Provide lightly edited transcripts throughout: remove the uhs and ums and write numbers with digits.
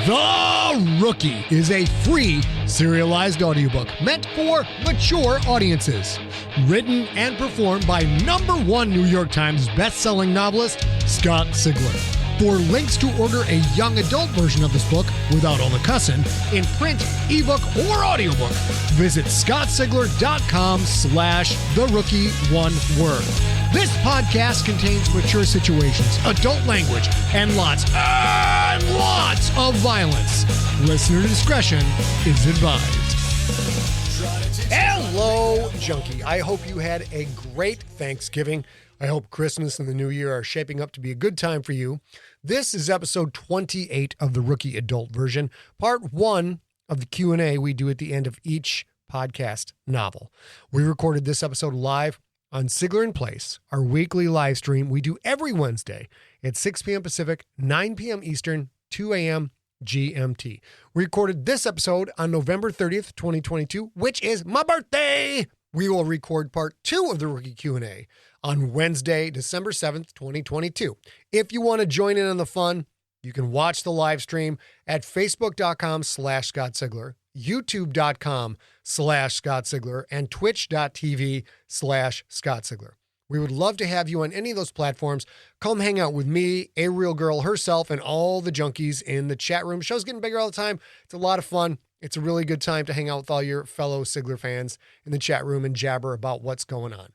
The Rookie is a free serialized audiobook meant for mature audiences. Written and performed by #1 New York Times bestselling novelist Scott Sigler. For links to order a young adult version of this book without all the cussing in print, ebook, or audiobook, visit scottsigler.com/therookie, one word. This podcast contains mature situations, adult language, and lots of violence. Listener discretion is advised. Hello, junkie. I hope you had a great Thanksgiving. I hope Christmas and the New Year are shaping up to be a good time for you. This is episode 28 of the Rookie Adult version, part 1 of the Q&A we do at the end of each podcast novel. We recorded this episode live on Sigler in Place, our weekly live stream we do every Wednesday at 6 p.m. Pacific, 9 p.m. Eastern, 2 a.m. GMT. We recorded this episode on November 30th, 2022, which is my birthday. We will record part 2 of the Rookie Q&A on Wednesday, December 7th, 2022. If you want to join in on the fun, you can watch the live stream at facebook.com/Scott Sigler, youtube.com/Scott Sigler, and twitch.tv/Scott Sigler. We would love to have you on any of those platforms. Come hang out with me, ARealGirl Herself, and all the junkies in the chat room. The show's getting bigger all the time. It's a lot of fun. It's a really good time to hang out with all your fellow Sigler fans in the chat room and jabber about what's going on.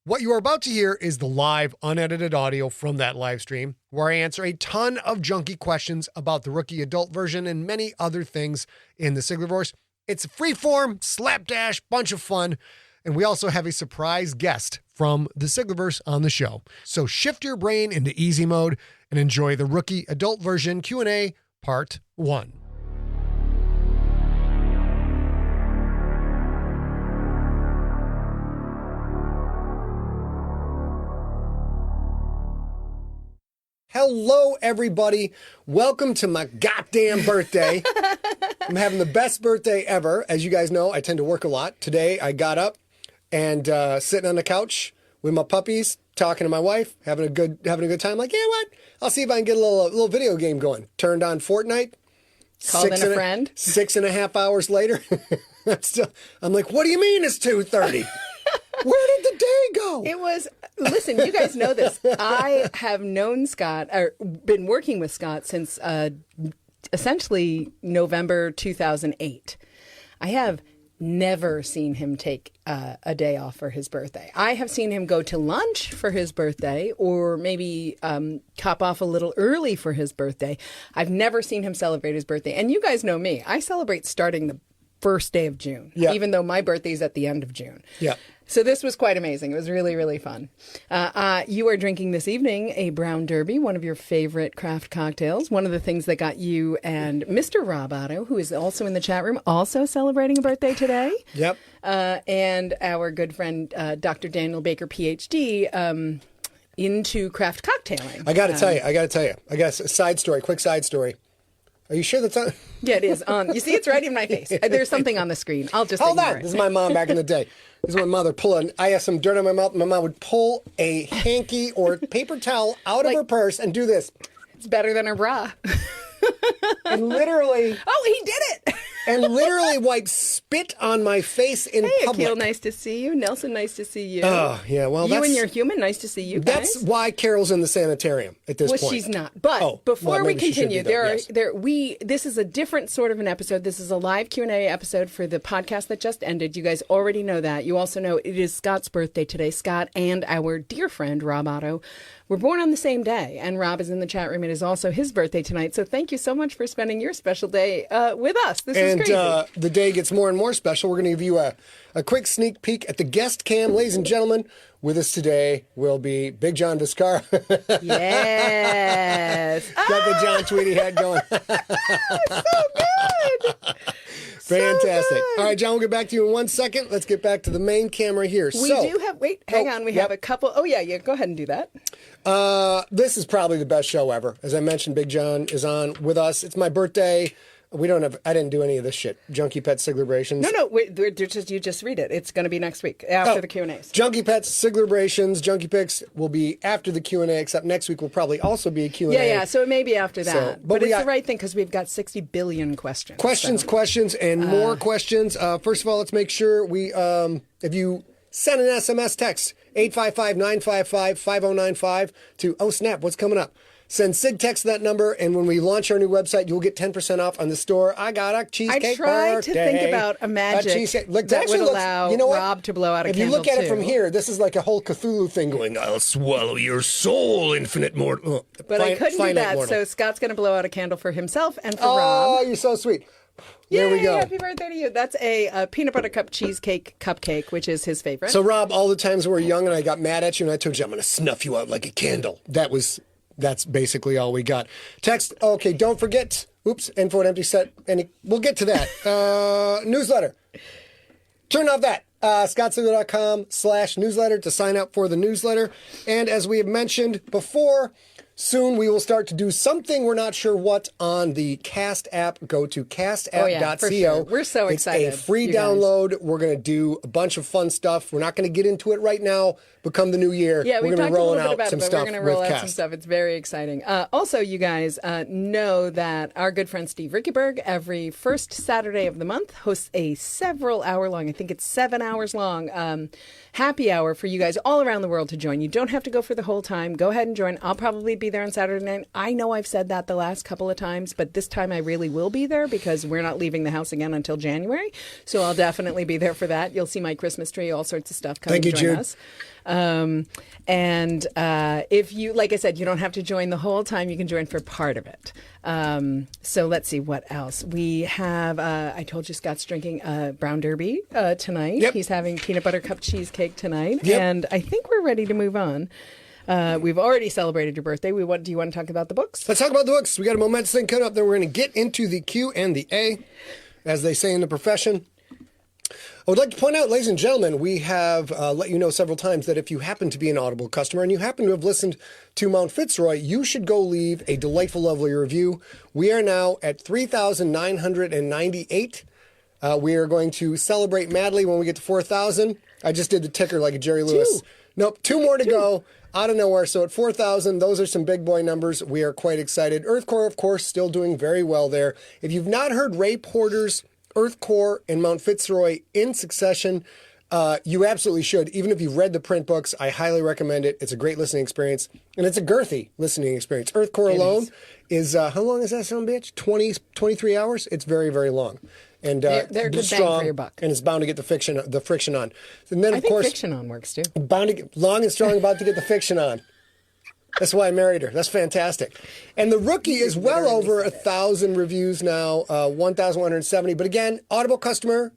What you are about to hear is the live, unedited audio from that live stream, where I answer a ton of junky questions about the Rookie Adult version and many other things in the Siglerverse. It's a freeform, slapdash, bunch of fun, and we also have a surprise guest from the Siglerverse on the show. So shift your brain into easy mode and enjoy the Rookie Adult version Q&A Part 1. Hello, everybody. Welcome to my goddamn birthday. I'm having the best birthday ever. As you guys know, I tend to work a lot. Today, I got up and sitting on the couch with my puppies, talking to my wife, having a good time. Like, yeah, what? I'll see if I can get a little video game going. Turned on Fortnite. Called in a friend. 6.5 hours later, I'm like, what do you mean it's 2:30? Where did the day go? It was, listen, you guys know this. I have known Scott, or been working with Scott since essentially November 2008. I have never seen him take a day off for his birthday. I have seen him go to lunch for his birthday or maybe cop off a little early for his birthday. I've never seen him celebrate his birthday. And you guys know me. I celebrate starting the first day of June, even though my birthday is at the end of June. Yeah. So this was quite amazing. It was really, really fun. You are drinking this evening a Brown Derby, one of your favorite craft cocktails. One of the things that got you and Mr. Rob Otto, who is also in the chat room, also celebrating a birthday today. Yep. And our good friend, Dr. Daniel Baker, PhD, into craft cocktailing. I got to tell you. I got a quick side story. Are you sure that's on? Yeah, it is on. You see, it's right in my face. There's something on the screen. I'll just hold ignore on. it. This is my mom back in the day. This is my mother I had some dirt on my mouth. My mom would pull a hanky or paper towel out of her purse and do this. It's better than a bra. And literally. Oh, he did it. And literally wipe spit on my face in public. Akil, nice to see you. Nelson, nice to see you. Oh, yeah, well, you and your human, nice to see you guys. That's why Carol's in the sanitarium at this point. Well, she's not. But before we continue, this is a different sort of an episode. This is a live Q&A episode for the podcast that just ended. You guys already know that. You also know it is Scott's birthday today. Scott and our dear friend, Rob Otto, were born on the same day. And Rob is in the chat room. It is also his birthday tonight. So thank you so much for spending your special day with us. This is crazy. And the day gets more and more special. We're going to give you a quick sneak peek at the guest cam. Ladies and gentlemen, with us today will be Big John Vizcarra. Yes. Got the John Tweedy head going. So good. Fantastic. So good. All right, John, we'll get back to you in 1 second. Let's get back to the main camera here. We have a couple. Oh, yeah, go ahead and do that. This is probably the best show ever. As I mentioned, Big John is on with us. It's my birthday. We don't have. I didn't do any of this shit. Junkie Pets, Siglerbrations. No. You just read it. It's going to be next week after the Q&As. Junkie Pets, Siglerbrations, Junkie Picks will be after the Q&A. Except next week will probably also be a Q&A. Yeah. So it may be after that. So, but it's the right thing because we've got 60 billion questions. Questions, and more questions. First of all, let's make sure we. If you send an SMS text 855-955-5095 to snap, what's coming up? Send SIG text to that number, and when we launch our new website, you'll get 10% off on the store. I got a cheesecake I tried birthday. to think about a magic that would allow Rob to blow out a candle, If you look at it from here, this is like a whole Cthulhu thing going, I'll swallow your soul, infinite mortal. But I couldn't do that, so Scott's going to blow out a candle for himself and for Rob. Oh, you're so sweet. There we go. Happy birthday to you. That's a peanut butter cup cheesecake cupcake, which is his favorite. So, Rob, all the times we were young and I got mad at you and I told you, I'm going to snuff you out like a candle. That's basically all we got. Text, okay, don't forget, info at empty set, we'll get to that. Newsletter. Turn off that. ScottSigler.com/newsletter to sign up for the newsletter. And as we have mentioned before, soon we will start to do something, we're not sure what, on the Cast app. Go to castapp.co. Sure. We're so excited. It's a free download. We're going to do a bunch of fun stuff. We're not going to get into it right now. Become the new year. Yeah, we've talked a little bit about it, but we're going to roll out Cast. some stuff. It's very exciting. Also, you guys know that our good friend Steve Rickeberg, every first Saturday of the month, hosts a several-hour-long, I think it's 7 hours long, happy hour for you guys all around the world to join. You don't have to go for the whole time. Go ahead and join. I'll probably be there on Saturday night. I know I've said that the last couple of times, but this time I really will be there because we're not leaving the house again until January. So I'll definitely be there for that. You'll see my Christmas tree, all sorts of stuff coming to join us. If you, like I said, you don't have to join the whole time. You can join for part of it. So let's see what else we have. I told you Scott's drinking Brown Derby tonight. Yep. He's having peanut butter cup cheesecake tonight. Yep. And I think we're ready to move on. We've already celebrated your birthday. Do you want to talk about the books? Let's talk about the books. We got a momentous thing coming up. Then we're going to get into the Q and the A, as they say in the profession. I would like to point out, ladies and gentlemen, we have let you know several times that if you happen to be an Audible customer and you happen to have listened to Mount Fitzroy, you should go leave a delightful, lovely review. We are now at 3,998. We are going to celebrate madly when we get to 4,000. I just did the ticker like a Jerry Lewis. Nope, two more to go out of nowhere. So at 4,000, those are some big boy numbers. We are quite excited. Earthcore, of course, still doing very well there. If you've not heard Ray Porter's Earthcore and Mount Fitzroy in succession, you absolutely should. Even if you've read the print books, I highly recommend it. It's a great listening experience, and it's a girthy listening experience. Earthcore alone is how long is that son of a bitch? 23 hours? It's very, very long. And they're good strong, bang for your buck. and it's bound to get the friction on. And then, I of think course, fiction on works too. bound to get long and strong, about to get the fiction on. That's why I married her. That's fantastic. And The Rookie is well over 1,000 reviews now, 1,170. But again, Audible customer,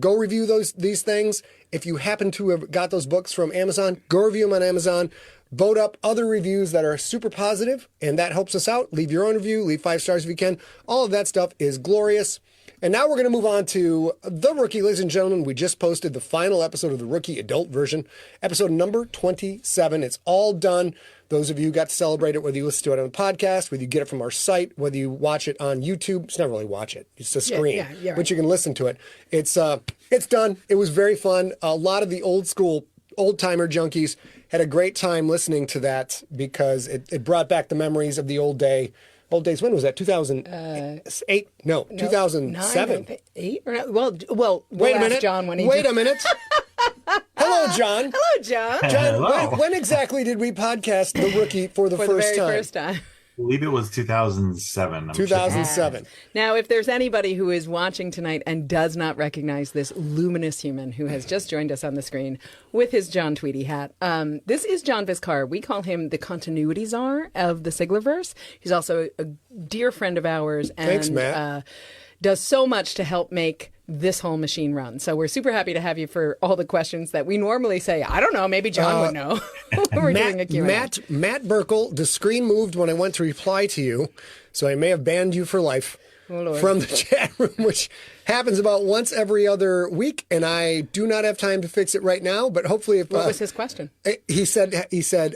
go review these things. If you happen to have got those books from Amazon, go review them on Amazon. Vote up other reviews that are super positive, and that helps us out. Leave your own review. Leave 5 stars if you can. All of that stuff is glorious. And now we're going to move on to The Rookie, ladies and gentlemen. We just posted the final episode of The Rookie adult version, episode number 27. It's all done. Those of you who got to celebrate it, whether you listen to it on the podcast, whether you get it from our site, whether you watch it on YouTube. It's not really watch it. It's a screen, right. but you can listen to it. It's done. It was very fun. A lot of the old-timer junkies had a great time listening to that because it brought back the memories of the old days. When was that? 2008? No, 2007. 8? Well, wait a minute. John, when Wait a minute. Hello, John. Hello, John. John, when exactly did we podcast The Rookie for the first time? First time. I believe it was 2007. 2007. Now, if there's anybody who is watching tonight and does not recognize this luminous human who has just joined us on the screen with his John Tweedy hat, this is John Vizcarra. We call him the Continuity Czar of the Siglerverse. He's also a dear friend of ours and Thanks, Matt. Does so much to help make this whole machine run. So we're super happy to have you for all the questions that we normally say, I don't know, maybe John would know. We're doing a Q&A. Matt Burkle, the screen moved when I went to reply to you, so I may have banned you for life from the chat room, which happens about once every other week, and I do not have time to fix it right now, but hopefully if... What was his question? He said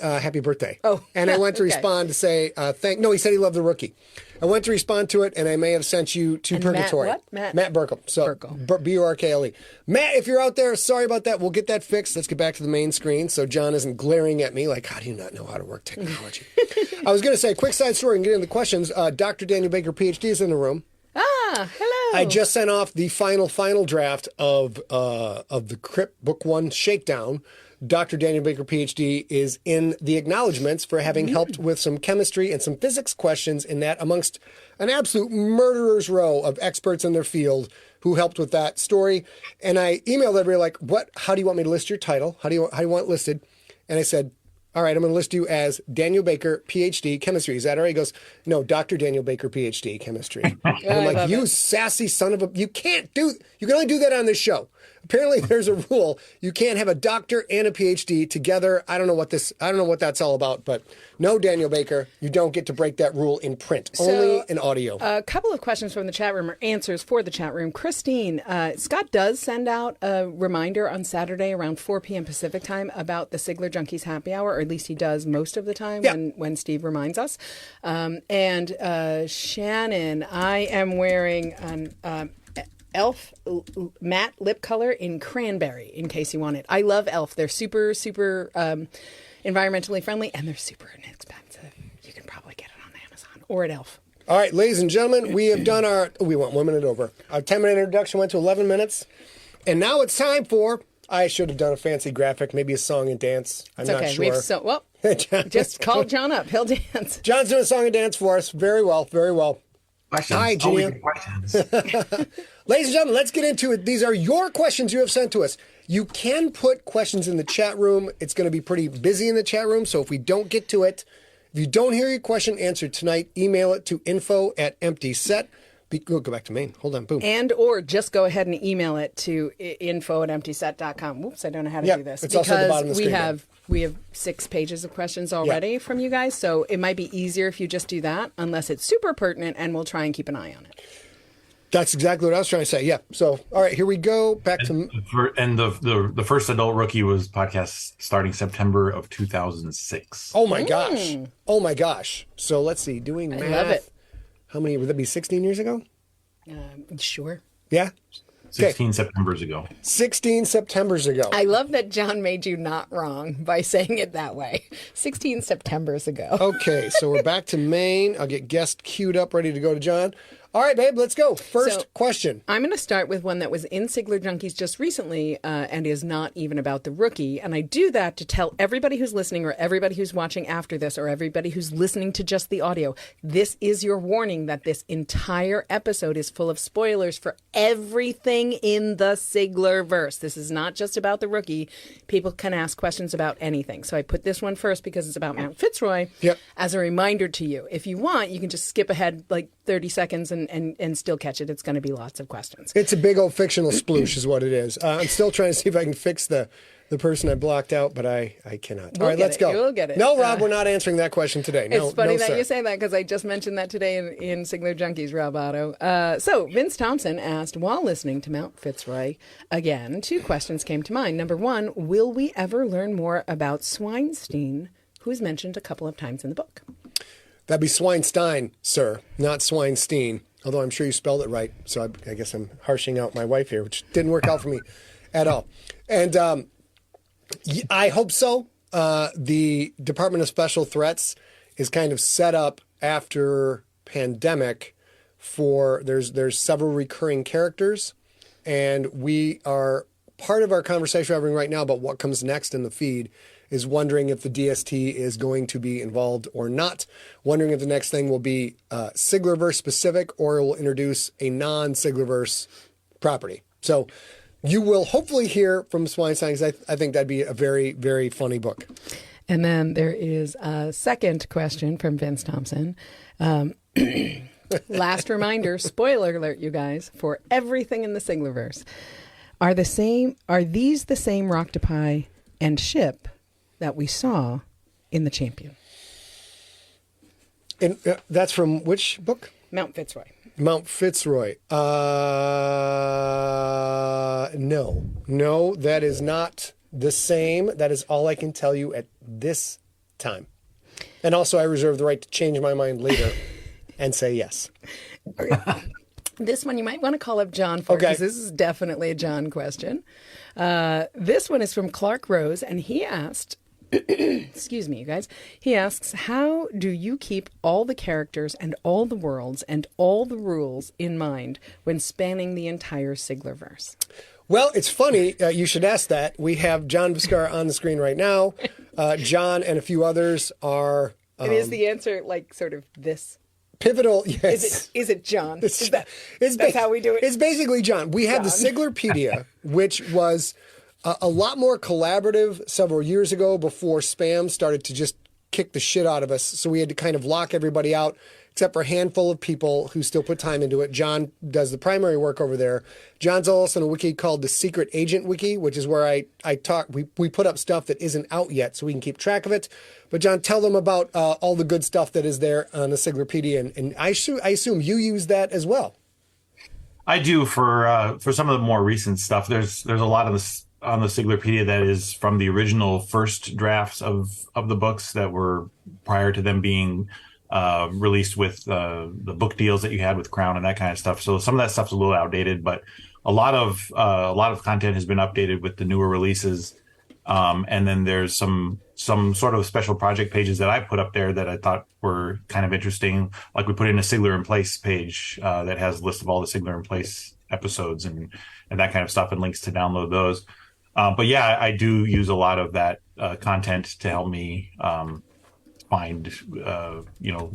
happy birthday. Oh. And I went to respond to say, he said he loved The Rookie. I went to respond to it, and I may have sent you to purgatory. Matt Burkle. So Burkle. Matt, if you're out there, sorry about that. We'll get that fixed. Let's get back to the main screen so John isn't glaring at me like, how do you not know how to work technology? I was going to say, quick side story and get into the questions. Dr. Daniel Baker, PhD, is in the room. Hello. I just sent off the final draft of the Crypt Book 1 Shakedown. Dr. Daniel Baker, PhD, is in the acknowledgments for having helped with some chemistry and some physics questions in that, amongst an absolute murderer's row of experts in their field who helped with that story. And I emailed everybody like, how do you want me to list your title? How do you want it listed? And I said, all right, I'm going to list you as Daniel Baker, PhD, chemistry. Is that all right? He goes, no, Dr. Daniel Baker, PhD, chemistry. And I'm like, you sassy son of a... You can only do that on this show. Apparently, there's a rule. You can't have a doctor and a PhD together. I don't know what that's all about, but no, Daniel Baker, you don't get to break that rule in print, only in audio. A couple of questions from the chat room, or answers for the chat room. Christine, Scott does send out a reminder on Saturday around 4 p.m. Pacific time about the Sigler Junkies Happy Hour, or at least he does most of the time when Steve reminds us. And Shannon, I am wearing an Elf matte lip color in cranberry, in case you want it. I love Elf. They're super, super environmentally friendly, and they're super inexpensive. You can probably get it on Amazon or at Elf. All right, ladies and gentlemen, we have done we went 1 minute over. Our 10-minute introduction went to 11 minutes, and now it's time for, I should have done a fancy graphic, maybe a song and dance. I'm not sure. Just call John up. He'll dance. John's doing a song and dance for us. Very well, very well. Questions. Hi, Gina. Questions. Ladies and gentlemen, let's get into it. These are your questions you have sent to us. You can put questions in the chat room. It's going to be pretty busy in the chat room, so if we don't get to it, if you don't hear your question answered tonight, email it to info@emptyset. Go back to main. Hold on. Boom. Or just go ahead and email it to info@emptyset.com. Whoops, I don't know how to do this. It's also at the bottom of the screen. We have 6 pages of questions already from you guys, so it might be easier if you just do that, unless it's super pertinent, and we'll try and keep an eye on it. That's exactly what I was trying to say. Yeah. So, all right, here we go. Back to... And the first Adult Rookie was podcast starting September of 2006. Oh, my gosh. Oh, my gosh. So, let's see. Doing math. I love it. How many? Would that be 16 years ago? Sure. Yeah? 16 Septembers ago. 16 Septembers ago. I love that John made you not wrong by saying it that way. 16 Septembers ago. Okay, so we're back to Maine. I'll get guest queued up, ready to go to John. All right, babe, let's go. First question. I'm going to start with one that was in Sigler Junkies just recently and is not even about the rookie. And I do that to tell everybody who's listening or everybody who's watching after this or everybody who's listening to just the audio, this is your warning that this entire episode is full of spoilers for everything in the Siglerverse. This is not just about the rookie. People can ask questions about anything. So I put this one first because it's about Mount Fitzroy as a reminder to you. If you want, you can just skip ahead like 30 seconds and still catch it. It's going to be lots of questions. It's a big old fictional sploosh is what it is. I'm still trying to see if I can fix the person I blocked out, but I cannot. All right, let's go. You'll get it. No, Rob, we're not answering that question today. No, it's funny no, that sir. you say that because I just mentioned that today in Sigler Junkies, Rob Otto. So Vince Thompson asked, while listening to Mount Fitzroy, again, 2 questions came to mind. Number 1, will we ever learn more about Swinestein, who's mentioned a couple of times in the book? That'd be Swinestein, sir, not Swinestein. Although I'm sure you spelled it right, so I guess I'm harshing out my wife here, which didn't work out for me at all. And I hope so. The Department of Special Threats is kind of set up after pandemic for there's several recurring characters, and we are part of our conversation we're having right now about what comes next in the feed is wondering if the DST is going to be involved or not, wondering if the next thing will be Siglerverse specific or it will introduce a non-Siglerverse property. So you will hopefully hear from Swinestein because I think that'd be a very, very funny book. And then there is a second question from Vince Thompson. Last reminder, spoiler alert, you guys, for everything in the Siglerverse. Are these the same Roctopi and ship that we saw in The Champion? And that's from which book? Mount Fitzroy. Mount Fitzroy. No, that is not the same. That is all I can tell you at this time. And also, I reserve the right to change my mind later and say yes. This one you might want to call up John for, because this is definitely a John question. This one is from Clark Rose, and he asked, excuse me, you guys. He asks, how do you keep all the characters and all the worlds and all the rules in mind when spanning the entire Siglerverse? Well, it's funny. You should ask that. We have John Vizcarra on the screen right now. John and a few others are... and is the answer like sort of this? Pivotal, yes. Is it John? That's how we do it? It's basically John. We had the Siglerpedia, which was a lot more collaborative several years ago before spam started to just kick the shit out of us. So we had to kind of lock everybody out, except for a handful of people who still put time into it. John does the primary work over there. John's also on a wiki called the Secret Agent Wiki, which is where I talk. We put up stuff that isn't out yet so we can keep track of it. But John, tell them about all the good stuff that is there on the Siglerpedia, and I assume you use that as well. I do for some of the more recent stuff. There's a lot of this on the Siglerpedia that is from the original first drafts of the books that were prior to them being released with the book deals that you had with Crown and that kind of stuff. So some of that stuff's a little outdated, but a lot of content has been updated with the newer releases. And then there's some sort of special project pages that I put up there that I thought were kind of interesting. Like we put in a Sigler in Place page that has a list of all the Sigler in Place episodes and that kind of stuff and links to download those. But yeah, I do use a lot of that content to help me find,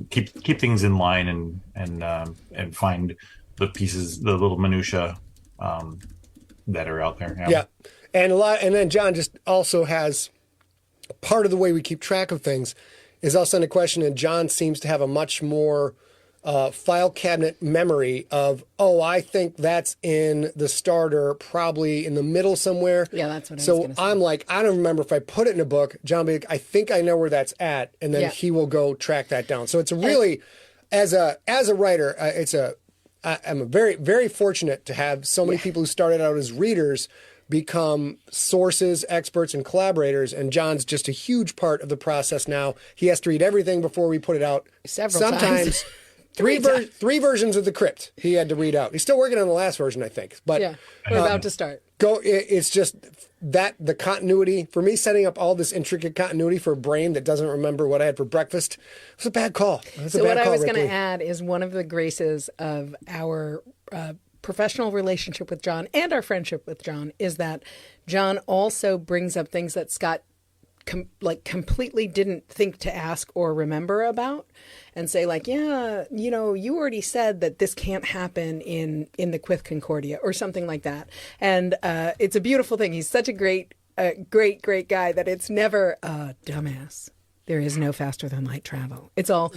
keep things in line and find the pieces, the little minutia that are out there. Yeah. And then John just also has part of the way we keep track of things is I'll send a question, and John seems to have a much more file cabinet memory of, I think that's in the starter, probably in the middle somewhere. Yeah, that's what I was going to say. So I'm like, I don't remember if I put it in a book. John will be like, I think I know where that's at, and then he will go track that down. So it's a really, as a writer, I'm very, very fortunate to have so many people who started out as readers become sources, experts, and collaborators. And John's just a huge part of the process now. He has to read everything before we put it out. Sometimes. Three versions of the Crypt he had to read out. He's still working on the last version, I think. But we're about to start. It's just that the continuity, for me, setting up all this intricate continuity for a brain that doesn't remember what I had for breakfast, was a bad call. What I was going to add is one of the graces of our professional relationship with John and our friendship with John is that John also brings up things that Scott completely didn't think to ask or remember about, and say like, you already said that this can't happen in the Quith Concordia or something like that. And it's a beautiful thing. He's such a great guy that it's never dumbass. There is no faster than light travel. It's all,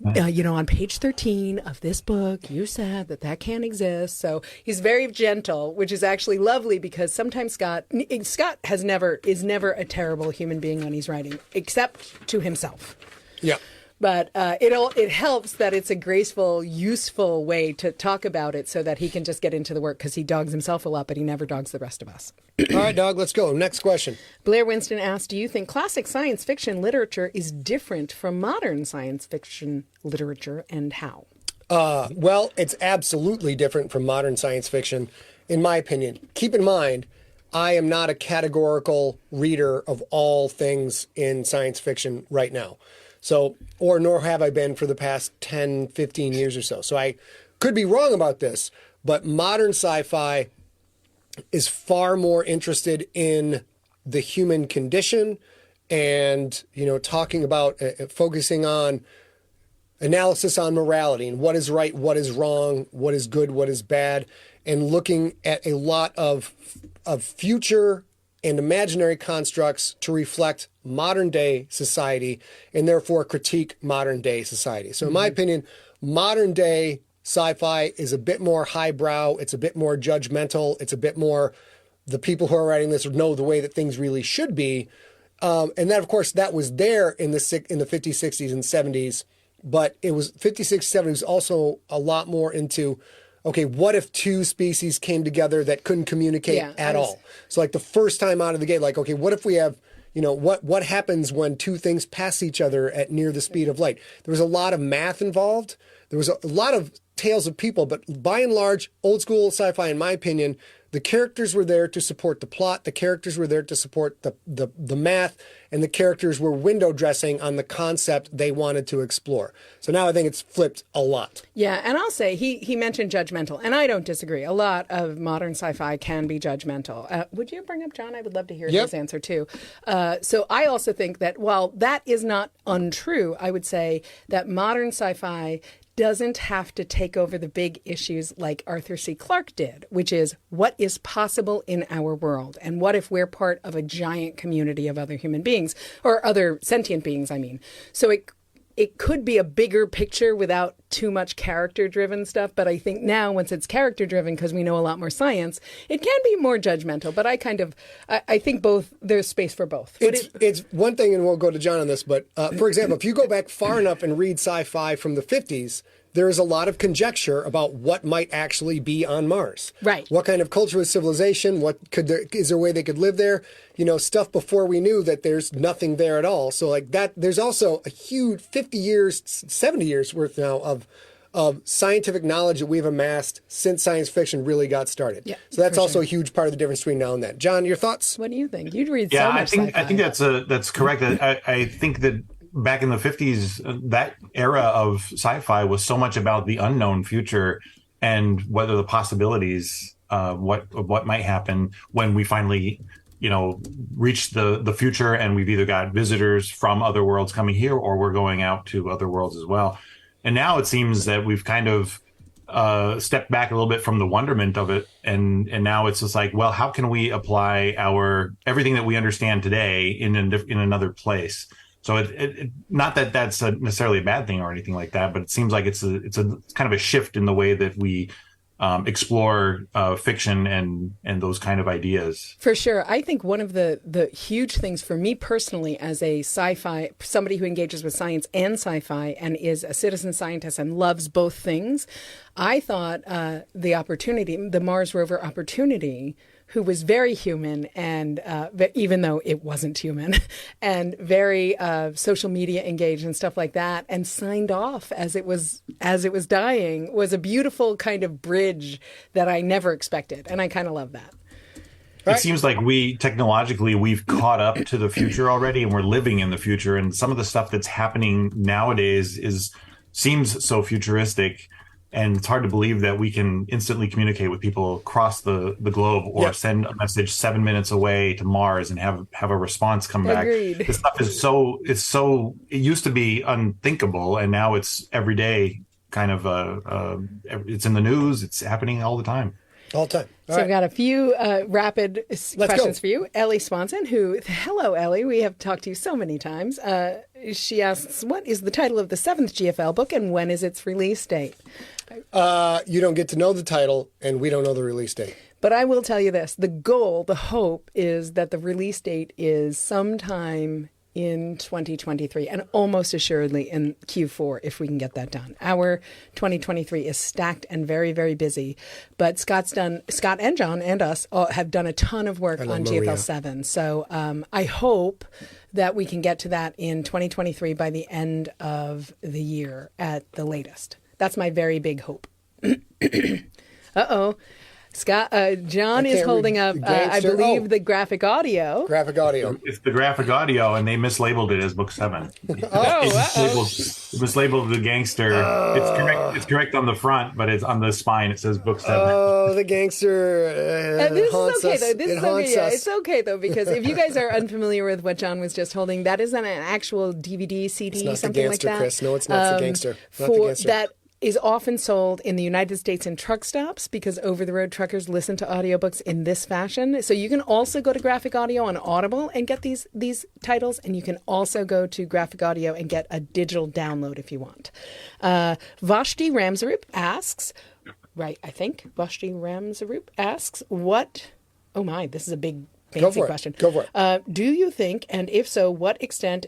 on page 13 of this book, you said that can't exist. So he's very gentle, which is actually lovely because sometimes Scott is never a terrible human being when he's writing, except to himself. Yeah. But it helps that it's a graceful, useful way to talk about it so that he can just get into the work, because he dogs himself a lot, but he never dogs the rest of us. All right, dog, let's go. Next question. Blair Winston asked, do you think classic science fiction literature is different from modern science fiction literature, and how? Well, it's absolutely different from modern science fiction, in my opinion. Keep in mind, I am not a categorical reader of all things in science fiction right now. So, nor have I been for the past 10, 15 years or so. So I could be wrong about this, but modern sci-fi is far more interested in the human condition and, talking about, focusing on analysis on morality and what is right, what is wrong, what is good, what is bad, and looking at a lot of future and imaginary constructs to reflect modern day society and therefore critique modern day society. So in my opinion, modern day sci-fi is a bit more highbrow. It's a bit more judgmental. It's a bit more, the people who are writing this know the way that things really should be. And that, of course, that was there in the 50s, 60s, and 70s. But it was 50s, 60s, 70s also a lot more into, okay, what if two species came together that couldn't communicate at all? So like the first time out of the gate, like, okay, what if we have, what happens when two things pass each other at near the speed of light? There was a lot of math involved. there was a lot of tales of people, but by and large, old school sci-fi, in my opinion, the characters were there to support the plot, the characters were there to support the math, and the characters were window dressing on the concept they wanted to explore. So now I think it's flipped a lot. Yeah, and I'll say he mentioned judgmental, and I don't disagree. A lot of modern sci-fi can be judgmental. Would you bring up John? I would love to hear his answer too. So I also think that while that is not untrue, I would say that modern sci-fi doesn't have to take over the big issues like Arthur C. Clarke did, which is what is possible in our world, and what if we're part of a giant community of other human beings, or other sentient beings, I mean. So it could be a bigger picture without too much character-driven stuff, but I think now, once it's character-driven, because we know a lot more science, it can be more judgmental. But I think both, there's space for both. It's one thing, and we'll go to John on this, but for example, if you go back far enough and read sci-fi from the 50s, there is a lot of conjecture about what might actually be on Mars. Right. What kind of culture is civilization? Is there a way they could live there? You know, stuff before we knew that there's nothing there at all. So like that, there's also a huge 50 years, 70 years worth now of scientific knowledge that we've amassed since science fiction really got started. Yeah, so that's also a huge part of the difference between now and then. John, your thoughts? What do you think? You'd read so much sci-fi. I think that's correct. I think that back in the 50s, that era of sci-fi was so much about the unknown future and whether the possibilities, what might happen when we finally, reach the future, and we've either got visitors from other worlds coming here, or we're going out to other worlds as well. And now it seems that we've kind of stepped back a little bit from the wonderment of it, and now it's just like, well, how can we apply everything that we understand today in another place? So it not that that's necessarily a bad thing or anything like that, but it seems like it's a kind of a shift in the way that we explore fiction and those kind of ideas. For sure. I think one of the huge things for me personally as a sci-fi, somebody who engages with science and sci-fi and is a citizen scientist and loves both things, I thought the Mars rover Opportunity, who was very human, and even though it wasn't human, and very social media engaged and stuff like that, and signed off as it was dying, was a beautiful kind of bridge that I never expected, and I kind of love that. It seems like we've caught up to the future already, and we're living in the future, and some of the stuff that's happening nowadays seems so futuristic. And it's hard to believe that we can instantly communicate with people across the globe, or send a message 7 minutes away to Mars and have a response come back. Agreed. This stuff it used to be unthinkable, and now it's everyday kind of, it's in the news. It's happening all the time. All the time. So I've got a few rapid questions for you. Ellie Swanson, hello, Ellie. We have talked to you so many times. She asks, what is the title of the 7th GFL book, and when is its release date? You don't get to know the title, and we don't know the release date. But I will tell you this. The hope is that the release date is sometime in 2023, and almost assuredly in Q4 if we can get that done. Our 2023 is stacked and very, very busy, but Scott and John and us have done a ton of work on GFL 7. So I hope that we can get to that in 2023 by the end of the year at the latest. That's my very big hope. Uh-oh. Scott, John is holding up, I believe, the graphic audio. Graphic audio. It's the graphic audio, and they mislabeled it as book 7. Mislabeled the gangster. It's correct on the front, but it's on the spine. It says book 7. Oh, the gangster. This is okay, though. It's okay, though, because if you guys are unfamiliar with what John was just holding, that isn't an actual DVD, CD, it's not something the gangster, like that. Chris. No, it's not the gangster. Not the gangster. That is often sold in the United States in truck stops, because over-the-road truckers listen to audiobooks in this fashion. So you can also go to Graphic Audio on Audible and get these titles, and you can also go to Graphic Audio and get a digital download if you want. Vashti Ramsarup asks, what... Oh my, this is a big fancy question. Go for it. Do you think, and if so, what extent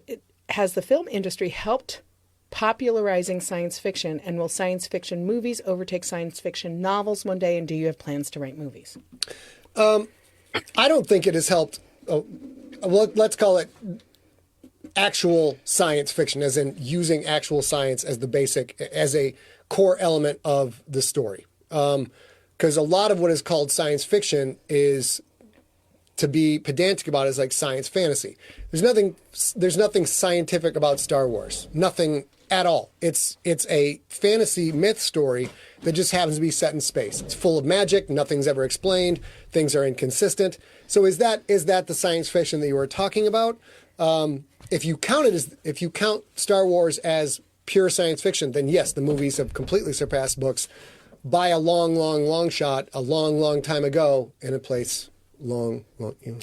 has the film industry helped popularizing science fiction, and will science fiction movies overtake science fiction novels one day, and do you have plans to write movies? I don't think it has helped. Let's call it actual science fiction, as in using actual science as the basic, as a core element of the story. Because a lot of what is called science fiction is, to be pedantic about, is like science fantasy. There's nothing scientific about Star Wars. Nothing at all. It's a fantasy myth story that just happens to be set in space. It's full of magic. Nothing's ever explained. Things are inconsistent. So is that the science fiction that you were talking about? If you count Star Wars as pure science fiction, then yes, the movies have completely surpassed books by a long shot, a long time ago in a place long.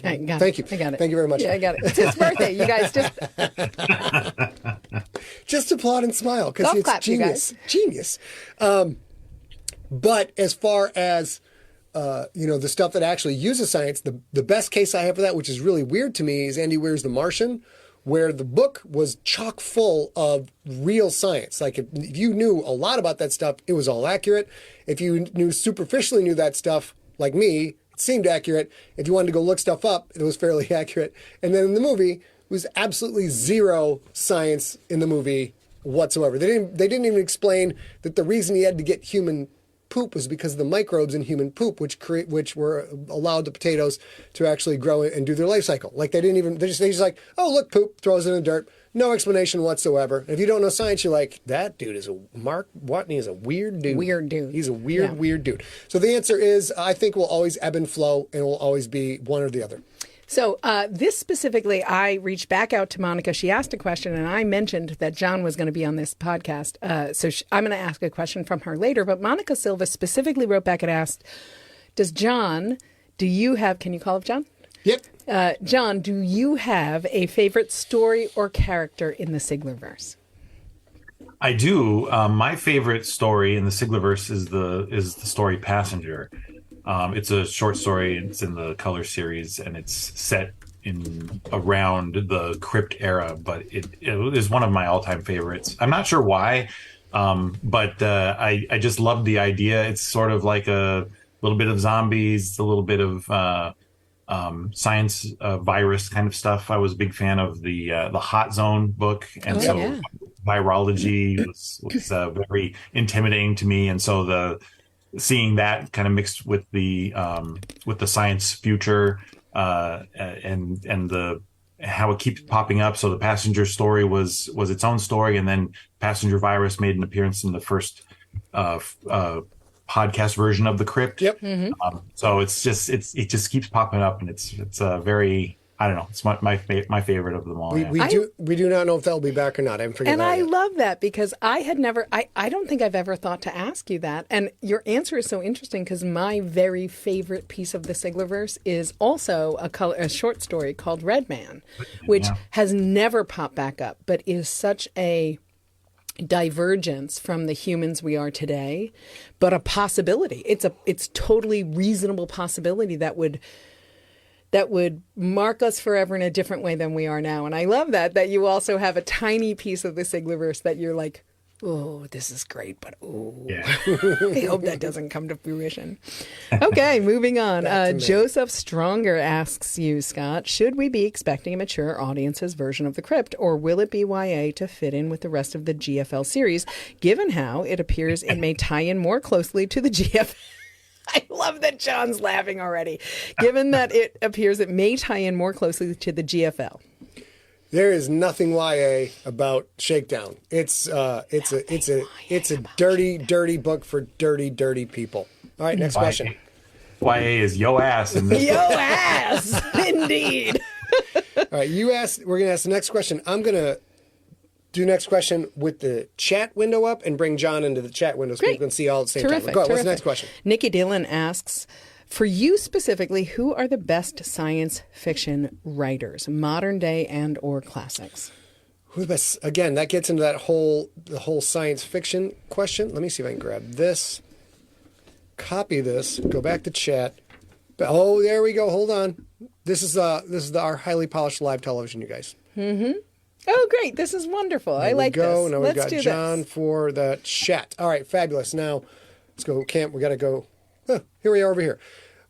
I got Thank it. you. I got it. Thank you very much. Yeah, I got it. It's his birthday. You guys just applaud and smile because Golf it's clap, genius. Genius. But as far as the stuff that actually uses science, the best case I have for that, which is really weird to me, is Andy Weir's The Martian, where the book was chock full of real science. Like if you knew a lot about that stuff, it was all accurate. If you superficially knew that stuff, like me, it seemed accurate. If you wanted to go look stuff up, it was fairly accurate. And then in the movie, it was absolutely zero science in the movie whatsoever. They didn't even explain that the reason he had to get human poop was because of the microbes in human poop, which were allowed the potatoes to actually grow and do their life cycle. Like they just like, oh look, poop, throws it in the dirt. No explanation whatsoever. And if you don't know science, you're like, that dude is Mark Watney is a weird dude. Weird dude. He's a weird dude. So the answer is, I think will always ebb and flow, and will always be one or the other. So this specifically, I reached back out to Monica. She asked a question, and I mentioned that John was going to be on this podcast. I'm going to ask a question from her later. But Monica Silva specifically wrote back and asked, can you call up John? Yep. John, do you have a favorite story or character in the Siglerverse? I do. My favorite story in the Siglerverse is the story Passenger. It's a short story. It's in the Color series, and it's set around the Crypt era. But it is one of my all-time favorites. I'm not sure why, but I just love the idea. It's sort of like a little bit of zombies, a little bit of science virus kind of stuff. I was a big fan of the Hot Zone book, and virology was very intimidating to me, and so seeing that kind of mixed with the science future and the how it keeps popping up. So the Passenger story was its own story, and then Passenger virus made an appearance in the first podcast version of the Crypt. Yep. Mm-hmm. So it just keeps popping up, and it's very, I don't know, it's my favorite of them all. We do not know if they'll be back or not. I haven't figured that out. And I love that, because I don't think I've ever thought to ask you that. And your answer is so interesting, because my very favorite piece of the Siglerverse is also a short story called Red Man, which has never popped back up, but is such a divergence from the humans we are today, but a possibility. It's totally reasonable possibility that would mark us forever in a different way than we are now. And I love that you also have a tiny piece of the Siglerverse that you're like, oh, this is great, but I hope that doesn't come to fruition. Okay, moving on. Joseph Stronger asks you, Scott, should we be expecting a mature audience's version of The Crypt, or will it be YA to fit in with the rest of the GFL series, given how it appears it may tie in more closely to the GFL? I love that John's laughing already. Given that it appears it may tie in more closely to the GFL. There is nothing YA about Shakedown. It's a dirty book for dirty people. All right, next question. YA is yo ass in this. Yo ass, indeed. All right, we're going to ask the next question. I'm going to do next question with the chat window up and bring John into the chat window so we can see all at the same time. Go ahead, what's the next question? Nikki Dillon asks, for you specifically, who are the best science fiction writers, modern day and or classics? Who's best? Again, that gets into the whole science fiction question. Let me see if I can grab this, copy this, go back to chat. Oh, there we go. Hold on. This is our highly polished live television, you guys. Mm-hmm. Oh, great. This is wonderful. I like this. Now we've got John for the chat. All right, fabulous. Now, let's go. We got to go. Here we are over here.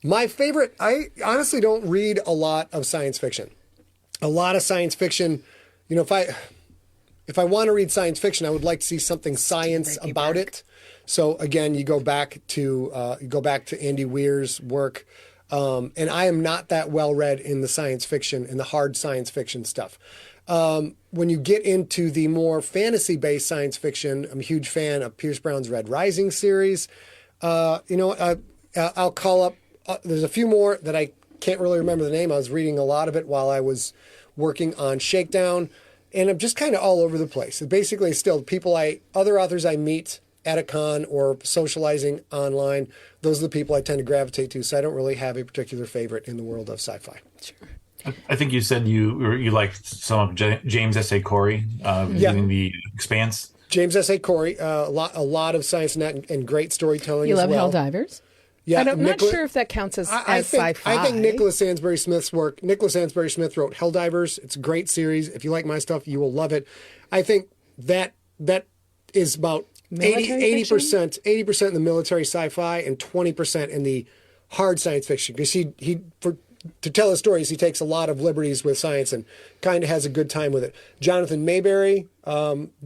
My favorite, I honestly don't read a lot of science fiction. A lot of science fiction, if if I want to read science fiction, I would like to see something science about it. So again, you go back to Andy Weir's work, and I am not that well read in the science fiction, in the hard science fiction stuff. When you get into the more fantasy-based science fiction, I'm a huge fan of Pierce Brown's Red Rising series. I'll call up. There's a few more that I can't really remember the name. I was reading a lot of it while I was working on Shakedown, and I'm just kind of all over the place. It basically still other authors I meet at a con or socializing online. Those are the people I tend to gravitate to. So I don't really have a particular favorite in the world of sci-fi. Sure. I think you said you liked some of James S.A. Corey using the Expanse. James S.A. Corey, a lot of science and great storytelling. You as love well. Helldivers? Yeah, I'm not sure if that counts as sci-fi. I think Nicholas Sansbury Smith's work. Nicholas Sansbury Smith wrote Helldivers. It's a great series. If you like my stuff, you will love it. I think that is about 80% in the military sci-fi and 20% in the hard science fiction. Because to tell his stories, he takes a lot of liberties with science and kind of has a good time with it. Jonathan Mayberry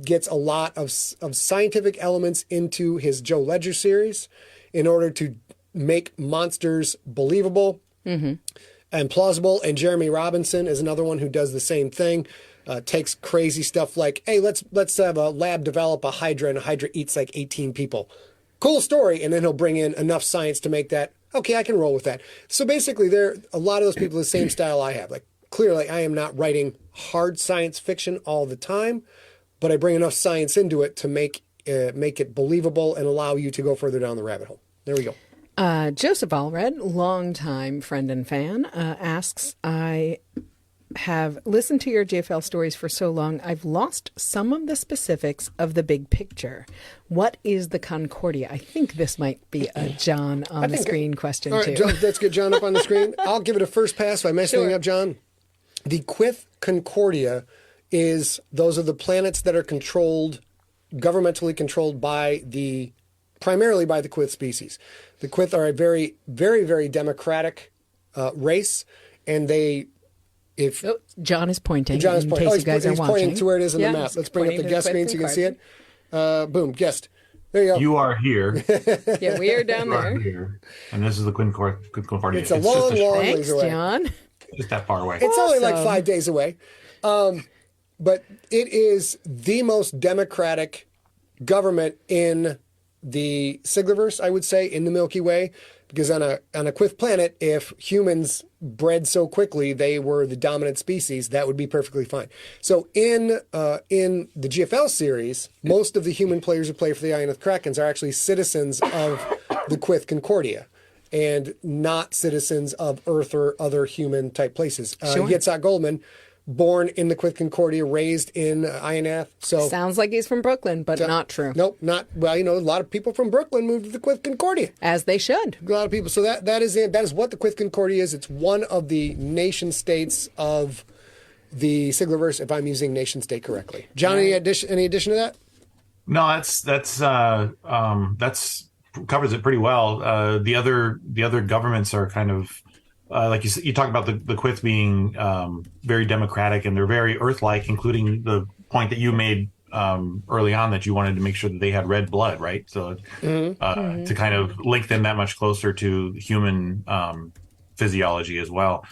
gets a lot of scientific elements into his Joe Ledger series in order to make monsters believable and plausible. And Jeremy Robinson is another one who does the same thing. Takes crazy stuff like, hey, let's have a lab develop a Hydra, and a Hydra eats like 18 people. Cool story. And then he'll bring in enough science to make that, okay, I can roll with that. So basically, a lot of those people the same style I have. Like, clearly, I am not writing hard science fiction all the time, but I bring enough science into it to make it believable and allow you to go further down the rabbit hole. There we go. Joseph Allred, longtime friend and fan, asks, I have listened to your JFL stories for so long, I've lost some of the specifics of the big picture. What is the Concordia? I think this might be a John on the screen question, all right, too. John, let's get John up on the screen. I'll give it a first pass if I mess anything up, John. The Quyth Concordia those are the planets that are governmentally controlled primarily by the Quyth species. The Quyth are a very, very, very democratic race, and John is pointing. John is pointing. You guys he's are pointing watching. to where it is on the map. Let's bring up the guest screen so you can see it. Boom, guest. There you go. You are here. Yeah, we are down there. Are here. And this is the Concordia. It's a long Thanks, ways away. John. Just that far away. It's only like 5 days away. But it is the most democratic government in the Siglerverse, I would say, in the Milky Way. Because on a Quyth planet, if humans bred so quickly they were the dominant species, that would be perfectly fine. So in the GFL series, most of the human players who play for the Ionith Krakens are actually citizens of the Quyth Concordia and not citizens of Earth or other human type places. Sure. Yitzhak Goldman, born in the Quyth Concordia, raised in Ionath. So sounds like he's from Brooklyn, but not true. Nope, not. Well, a lot of people from Brooklyn moved to the Quyth Concordia. As they should. A lot of people. So that is it. That is what the Quyth Concordia is. It's one of the nation states of the Siglerverse, if I'm using nation state correctly. John, any addition to that? No, that's covers it pretty well. The other governments are kind of like you talk about the Quyth being very democratic, and they're very Earth-like, including the point that you made early on that you wanted to make sure that they had red blood, right? So to kind of link them that much closer to human physiology as well.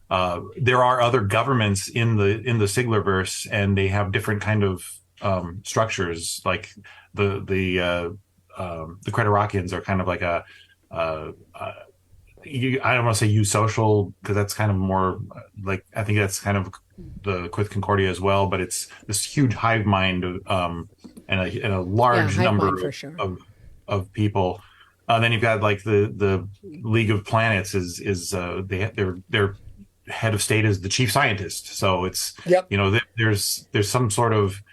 There are other governments in the Siglerverse, and they have different kind of structures. Like the Creterakians are kind of like I don't want to say eusocial, because that's kind of more like, I think that's kind of the Quyth Concordia as well, but it's this huge hive mind and a large number of people. Then you've got like the League of Planets their head of state is the chief scientist. So it's, there's some sort of,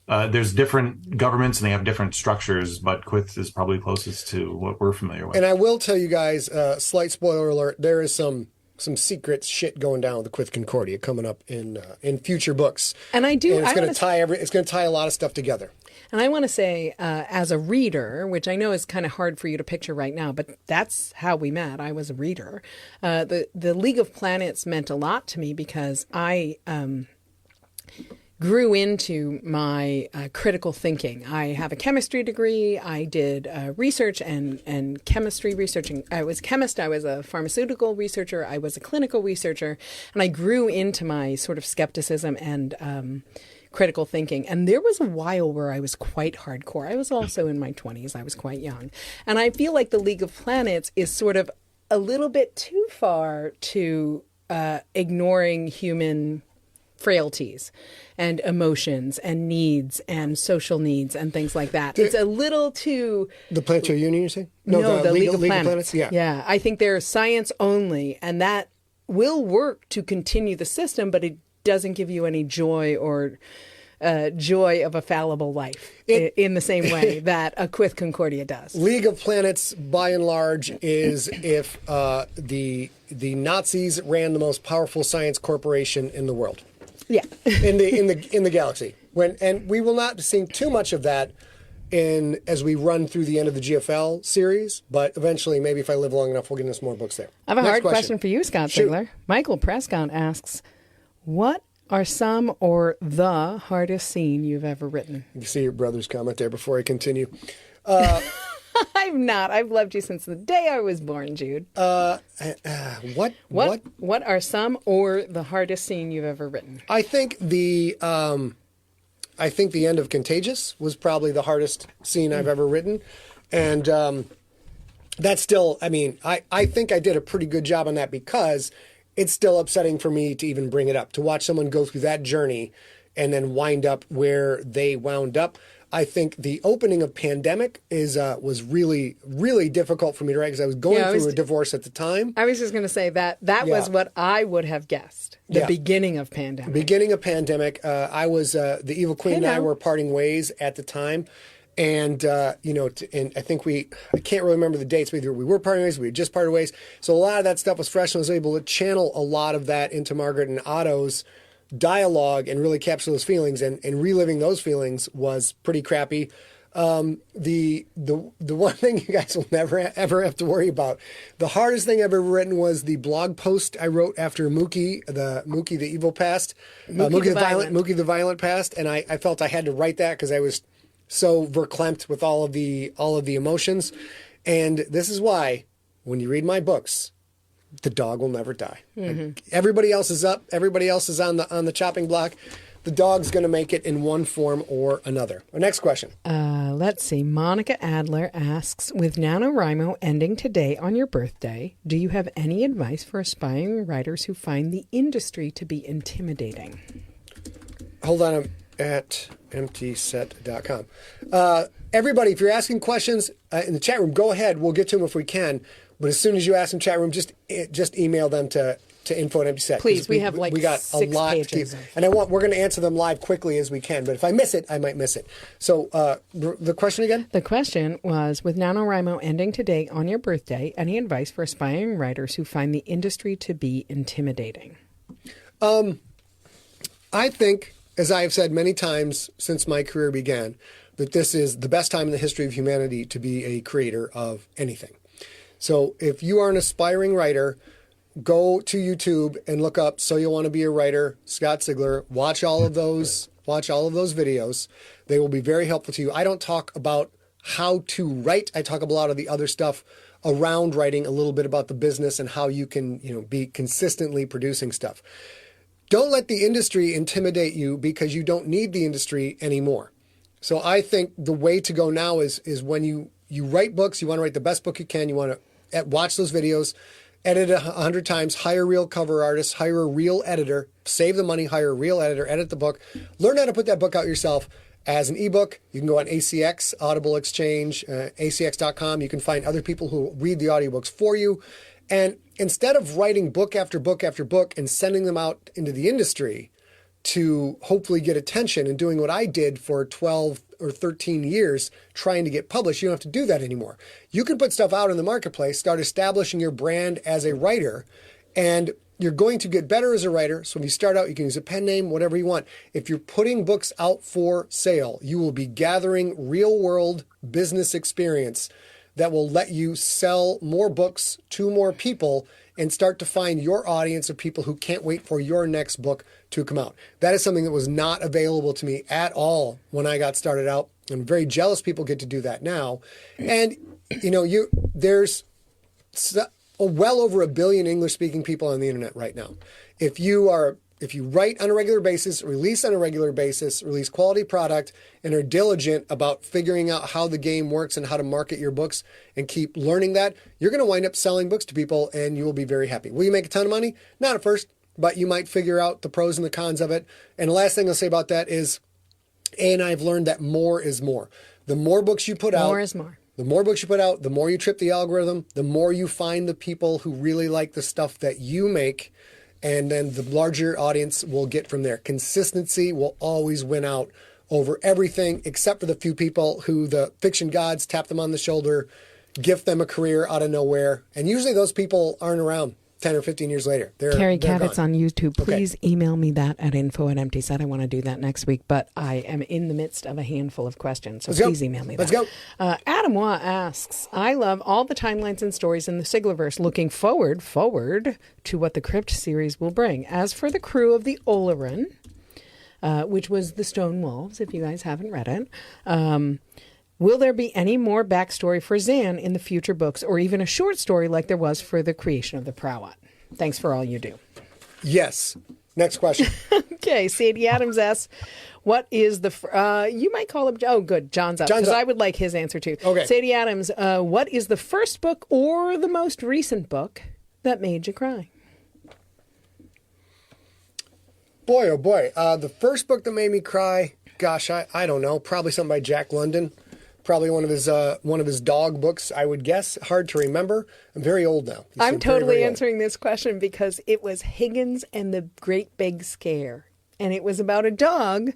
there's different governments and they have different structures, but Quyth is probably closest to what we're familiar with. And I will tell you guys, slight spoiler alert, there is some secret shit going down with the Quyth Concordia coming up in future books. And it's going to tie a lot of stuff together. And I want to say, as a reader, which I know is kind of hard for you to picture right now, but that's how we met. I was a reader. The League of Planets meant a lot to me because grew into my critical thinking. I have a chemistry degree. I did research and chemistry researching. I was a chemist. I was a pharmaceutical researcher. I was a clinical researcher. And I grew into my sort of skepticism and critical thinking. And there was a while where I was quite hardcore. I was also in my 20s. I was quite young. And I feel like the League of Planets is sort of a little bit too far to ignoring human frailties and emotions and needs and social needs and things like that. It's a little too... The Planetary Union, you say? No, the League of League Planets. Yeah. I think they're science only, and that will work to continue the system, but it doesn't give you any joy or joy of a fallible life in the same way that a Quith Concordia does. League of Planets, by and large, is if the Nazis ran the most powerful science corporation in the world. Yeah. in the galaxy. And we will not see too much of that as we run through the end of the GFL series, but eventually, maybe if I live long enough, we'll get into some more books there. I have a hard question for you, Scott Sigler. Michael Prescott asks, what are some or the hardest scene you've ever written? You see your brother's comment there before I continue. I'm not. I've loved you since the day I was born, Jude. What are some or the hardest scene you've ever written? I think the end of Contagious was probably the hardest scene I've ever written. And that's still, I think I did a pretty good job on that because it's still upsetting for me to even bring it up, to watch someone go through that journey and then wind up where they wound up. I think the opening of Pandemic was really, really difficult for me to write because I was going through a divorce at the time. I was just going to say that was what I would have guessed. The beginning of Pandemic. Beginning of Pandemic. I was, the Evil Queen and I were parting ways at the time. And, and I think I can't really remember the dates, but either we were parting ways, we had just parted ways. So a lot of that stuff was fresh, and I was able to channel a lot of that into Margaret and Otto's dialogue and really capture those feelings. And reliving those feelings was pretty crappy. The one thing you guys will never ever have to worry about, the hardest thing I've ever written was the blog post I wrote after Mookie the Evil passed, Mookie the Violent passed, and I felt I had to write that because I was so verklempt with all of the emotions. And this is why when you read my books, the dog will never die. Mm-hmm. Everybody else is up. Everybody else is on the chopping block. The dog's going to make it in one form or another. Our next question. Let's see. Monica Adler asks, with NaNoWriMo ending today on your birthday, do you have any advice for aspiring writers who find the industry to be intimidating? Hold on. At emptyset.com. Everybody, if you're asking questions in the chat room, go ahead. We'll get to them if we can. But as soon as you ask in chat room, just email them to info@emptyset. Please, we got 6 pages. And we're going to answer them live quickly as we can. But if I miss it, I might miss it. So the question again? The question was, with NaNoWriMo ending today on your birthday, any advice for aspiring writers who find the industry to be intimidating? I think, as I have said many times since my career began, that this is the best time in the history of humanity to be a creator of anything. So if you are an aspiring writer, go to YouTube and look up So You Want to Be a Writer, Scott Sigler. Watch all of those videos. They will be very helpful to you. I don't talk about how to write. I talk about a lot of the other stuff around writing, a little bit about the business and how you can, be consistently producing stuff. Don't let the industry intimidate you because you don't need the industry anymore. So I think the way to go now is when you write books, you want to write the best book you can, you want to watch those videos, edit it 100 times, hire real cover artists, hire a real editor, save the money, hire a real editor, edit the book, learn how to put that book out yourself as an ebook. You can go on ACX, Audible Exchange, acx.com. You can find other people who read the audiobooks for you. And instead of writing book after book after book and sending them out into the industry to hopefully get attention and doing what I did for 12 or 13 years trying to get published, you don't have to do that anymore. You can put stuff out in the marketplace, start establishing your brand as a writer, and you're going to get better as a writer. So when you start out, you can use a pen name, whatever you want. If you're putting books out for sale, you will be gathering real world business experience that will let you sell more books to more people and start to find your audience of people who can't wait for your next book to come out. That is something that was not available to me at all when I got started out. I'm very jealous people get to do that now. And, there's well over 1 billion English-speaking people on the internet right now. If you write on a regular basis, release on a regular basis, release quality product, and are diligent about figuring out how the game works and how to market your books and keep learning that, you're going to wind up selling books to people and you will be very happy. Will you make a ton of money? Not at first, but you might figure out the pros and the cons of it. And the last thing I'll say about that is, and I've learned that more is more. The more books you put out, more is more. The more books you put out, the more you trip the algorithm, the more you find the people who really like the stuff that you make, and then the larger audience will get from there. Consistency will always win out over everything, except for the few people who the fiction gods tap them on the shoulder, gift them a career out of nowhere, and usually those people aren't around 10 or 15 years later. Carrie Kavitz gone. on YouTube. Please email me that at info@emptyset. I want to do that next week, but I am in the midst of a handful of questions, so please email me that. Let's go. Adam Waugh asks, I love all the timelines and stories in the Siglerverse. Looking forward to what the Crypt series will bring. As for the crew of the Oleron, which was the Stone Wolves, if you guys haven't read it, will there be any more backstory for Zan in the future books, or even a short story like there was for the creation of the Prowat? Thanks for all you do. Yes. Next question. Okay, Sadie Adams asks, what is the... you might call him... Oh, good. John's up. Because I would like his answer, too. Okay. Sadie Adams, what is the first book or the most recent book that made you cry? Boy, oh boy. The first book that made me cry, gosh, I don't know. Probably something by Jack London. Probably one of his dog books, I would guess. Hard to remember. I'm very old now. I'm totally answering this question because it was Higgins and the Great Big Scare. And it was about a dog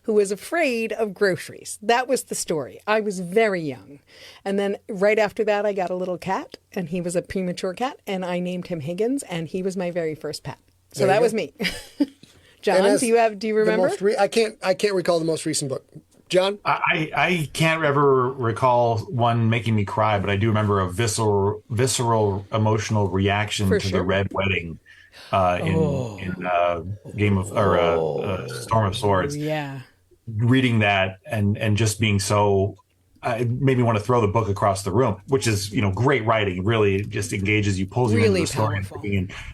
who was afraid of groceries. That was the story. I was very young. And then right after that, I got a little cat, and he was a premature cat, and I named him Higgins, and he was my very first pet. So that was me. John, do you remember? I can't recall the most recent book. John? I can't ever recall one making me cry, but I do remember a visceral emotional reaction to the Red Wedding in Game of Storm of Swords. Yeah, reading that and just being so, it made me want to throw the book across the room, which is great writing. It really just engages you, pulls you into the story,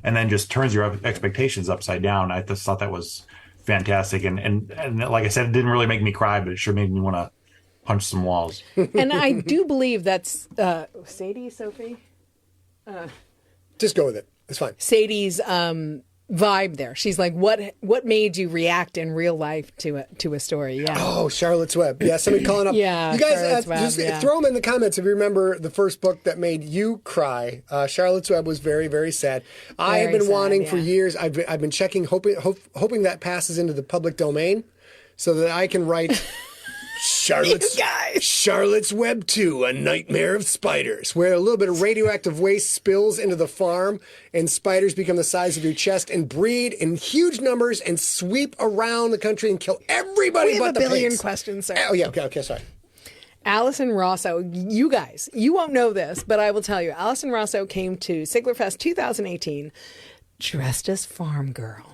and then just turns your expectations upside down. I just thought that was fantastic, and like I said, it didn't really make me cry, but it sure made me want to punch some walls. And I do believe that's Sadie, Sophie. Just go with it. It's fine. Sadie's vibe there. She's like, what made you react in real life to a story? Yeah. Oh, Charlotte's Web. Yeah, somebody calling up. Yeah, you guys throw them in the comments if you remember the first book that made you cry. Charlotte's Web was very, very sad. I have been wanting for years. I've been checking, hoping that passes into the public domain, so that I can write Charlotte's Web 2, A Nightmare of Spiders, where a little bit of radioactive waste spills into the farm and spiders become the size of your chest and breed in huge numbers and sweep around the country and kill everybody but the pigs. We have a billion questions, sir. Oh, yeah, okay, sorry. Allison Rosso, you guys, you won't know this, but I will tell you. Allison Rosso came to Siglerfest 2018 dressed as Farm Girl.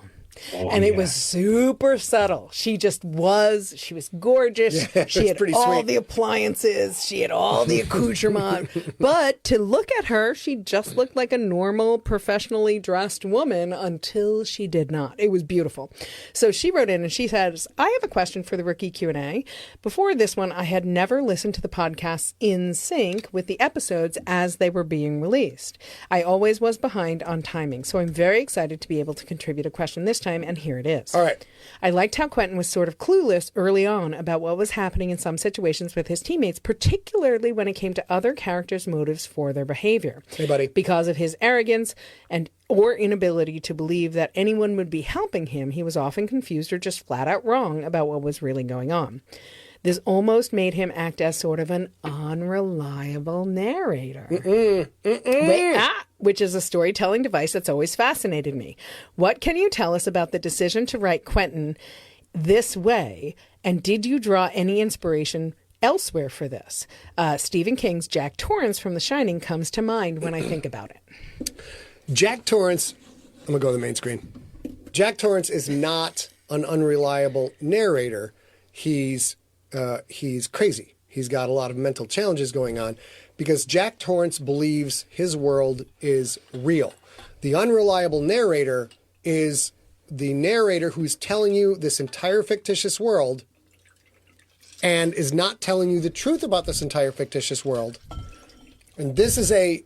It was super subtle. She was gorgeous. Yeah, she had all the appliances. She had all the accoutrement. But to look at her, she just looked like a normal, professionally dressed woman until she did not. It was beautiful. So she wrote in and she says, I have a question for the Rookie Q&A. Before this one, I had never listened to the podcasts in sync with the episodes as they were being released. I always was behind on timing, so I'm very excited to be able to contribute a question this time, and here it is. All right. I liked how Quentin was sort of clueless early on about what was happening in some situations with his teammates, particularly when it came to other characters' motives for their behavior. Hey, buddy. Because of his arrogance or inability to believe that anyone would be helping him, he was often confused or just flat out wrong about what was really going on. This almost made him act as sort of an unreliable narrator. Which is a storytelling device that's always fascinated me. What can you tell us about the decision to write Quentin this way? And did you draw any inspiration elsewhere for this. Stephen King's Jack Torrance from The Shining comes to mind when I think about it. Jack Torrance, I'm going to go to the main screen. Jack Torrance is not an unreliable narrator. He's crazy. He's got a lot of mental challenges going on because Jack Torrance believes his world is real. The unreliable narrator is the narrator who's telling you this entire fictitious world and is not telling you the truth about this entire fictitious world. And this is a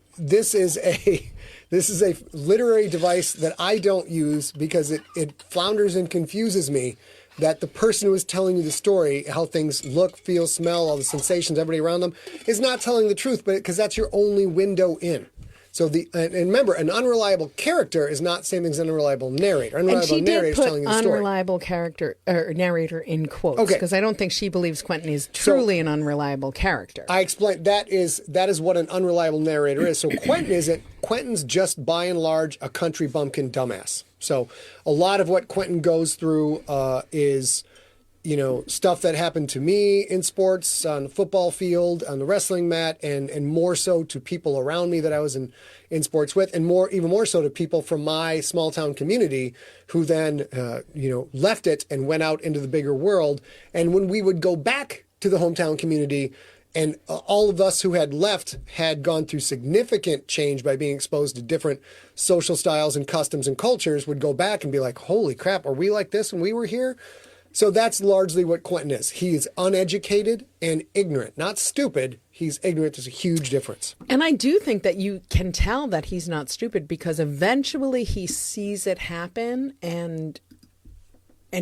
literary device that I don't use because it flounders and confuses me that the person who is telling you the story, how things look, feel, smell, all the sensations, everybody around them, is not telling the truth, but because that's your only window in. So and remember, an unreliable character is not the same thing as an unreliable narrator. Unreliable narrator is telling you the story. Unreliable character or narrator in quotes because I don't think she believes Quentin is truly an unreliable character. I explained that is what an unreliable narrator is. So Quentin isn't. Quentin's just by and large a country bumpkin dumbass. So a lot of what Quentin goes through is, stuff that happened to me in sports, on the football field, on the wrestling mat, and more so to people around me that I was in sports with, and even more so to people from my small town community who then, left it and went out into the bigger world. And when we would go back to the hometown community, and all of us who had left had gone through significant change by being exposed to different social styles and customs and cultures, would go back and be like, holy crap, are we like this when we were here? So that's largely what Quentin is. He's uneducated and ignorant, not stupid. He's ignorant. There's a huge difference. And I do think that you can tell that he's not stupid because eventually he sees it happen and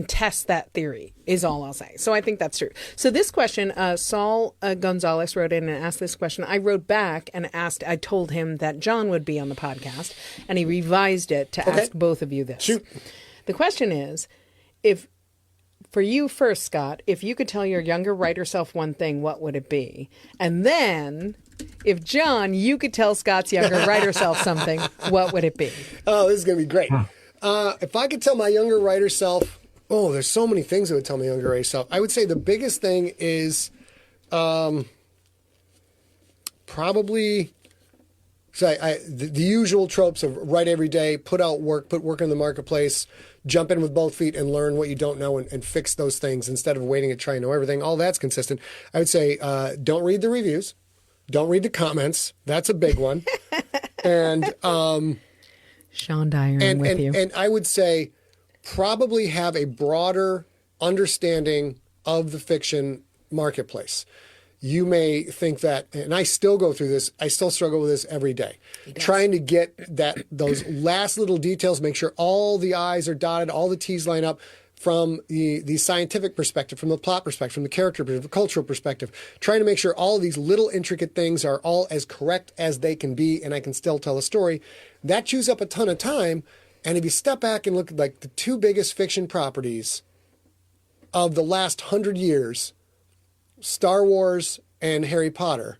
tests that theory is all I'll say. So I think that's true. So this question, Saul Gonzalez wrote in and asked this question. I wrote back and I told him that John would be on the podcast and he revised it to ask both of you this. Shoot. The question is, for you first, Scott, if you could tell your younger writer self one thing, what would it be? And then, if John, you could tell Scott's younger writer self something, what would it be? Oh, this is going to be great. If I could tell my younger writer self, there's so many things that would tell my younger writer self. I would say the biggest thing is probably the usual tropes of write every day, put out work, put work in the marketplace, jump in with both feet and learn what you don't know and fix those things instead of waiting to try and know everything. All that's consistent. I would say don't read the reviews. Don't read the comments. That's a big one. And Sean Dyer with you. And I would say probably have a broader understanding of the fiction marketplace. You may think that, and I still go through this, I still struggle with this every day, trying to get those last little details, make sure all the I's are dotted, all the T's line up from the scientific perspective, from the plot perspective, from the character perspective, the cultural perspective, trying to make sure all these little intricate things are all as correct as they can be, and I can still tell a story. That chews up a ton of time, and if you step back and look at like the two biggest fiction properties of the last 100 years, Star Wars and Harry Potter,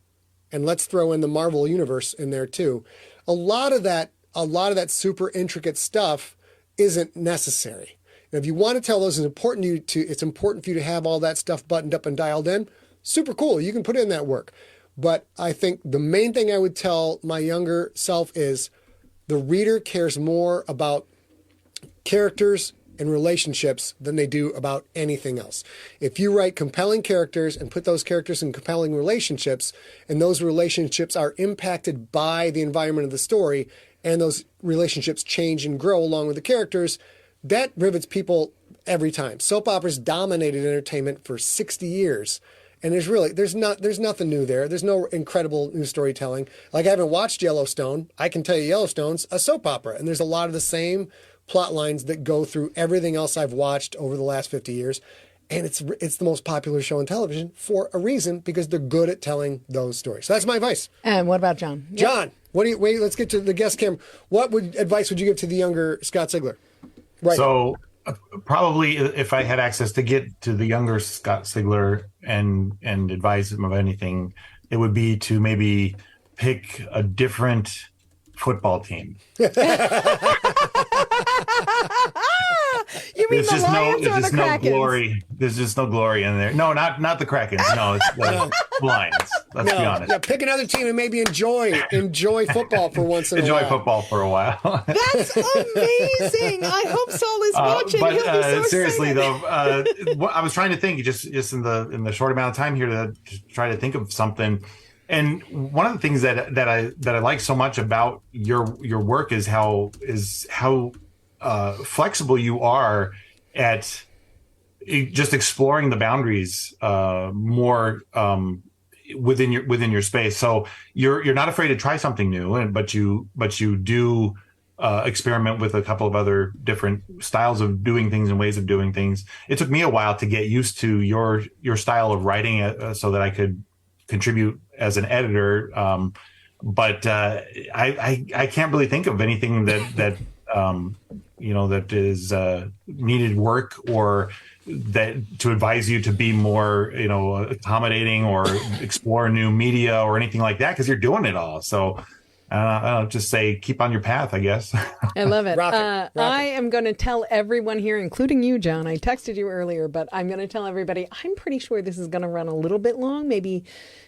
and let's throw in the Marvel universe in there too. A lot of that super intricate stuff isn't necessary. And if you want to tell those, it's important for you to have all that stuff buttoned up and dialed in. Super cool. You can put in that work. But I think the main thing I would tell my younger self is the reader cares more about characters and relationships than they do about anything else. If you write compelling characters and put those characters in compelling relationships, and those relationships are impacted by the environment of the story, and those relationships change and grow along with the characters, that rivets people every time. Soap operas dominated entertainment for 60 years. And there's nothing new there. There's no incredible new storytelling. Like, I haven't watched Yellowstone. I can tell you Yellowstone's a soap opera, and there's a lot of the same plot lines that go through everything else I've watched over the last 50 years. And it's the most popular show on television for a reason, because they're good at telling those stories. So that's my advice. And what about John? John, let's get to the guest cam. What advice would you give to the younger Scott Sigler? Right. So probably if I had access to get to the younger Scott Sigler and advise him of anything, it would be to maybe pick a different football team. You mean the Lions or the Krakens? No glory. There's just no glory in there. No, not the Krakens. No, it's the Lions. Let's be honest. Yeah, pick another team and maybe enjoy football for once in a while. Enjoy football for a while. That's amazing. I hope Saul is watching. He'll be so seriously excited. though, I was trying to think just in the short amount of time here to try to think of something. And one of the things that I like so much about your work is how flexible you are at just exploring the boundaries more within your space. So you're not afraid to try something new, but you do experiment with a couple of other different styles of doing things and ways of doing things. It took me a while to get used to your style of writing so that I could contribute as an editor. But I can't really think of anything that that is needed work or that to advise you to be more, accommodating or explore new media or anything like that, because you're doing it all. So I'll just say, keep on your path, I guess. I love it. Rocket. I am going to tell everyone here, including you, John. I texted you earlier, but I'm going to tell everybody, I'm pretty sure this is going to run a little bit long, maybe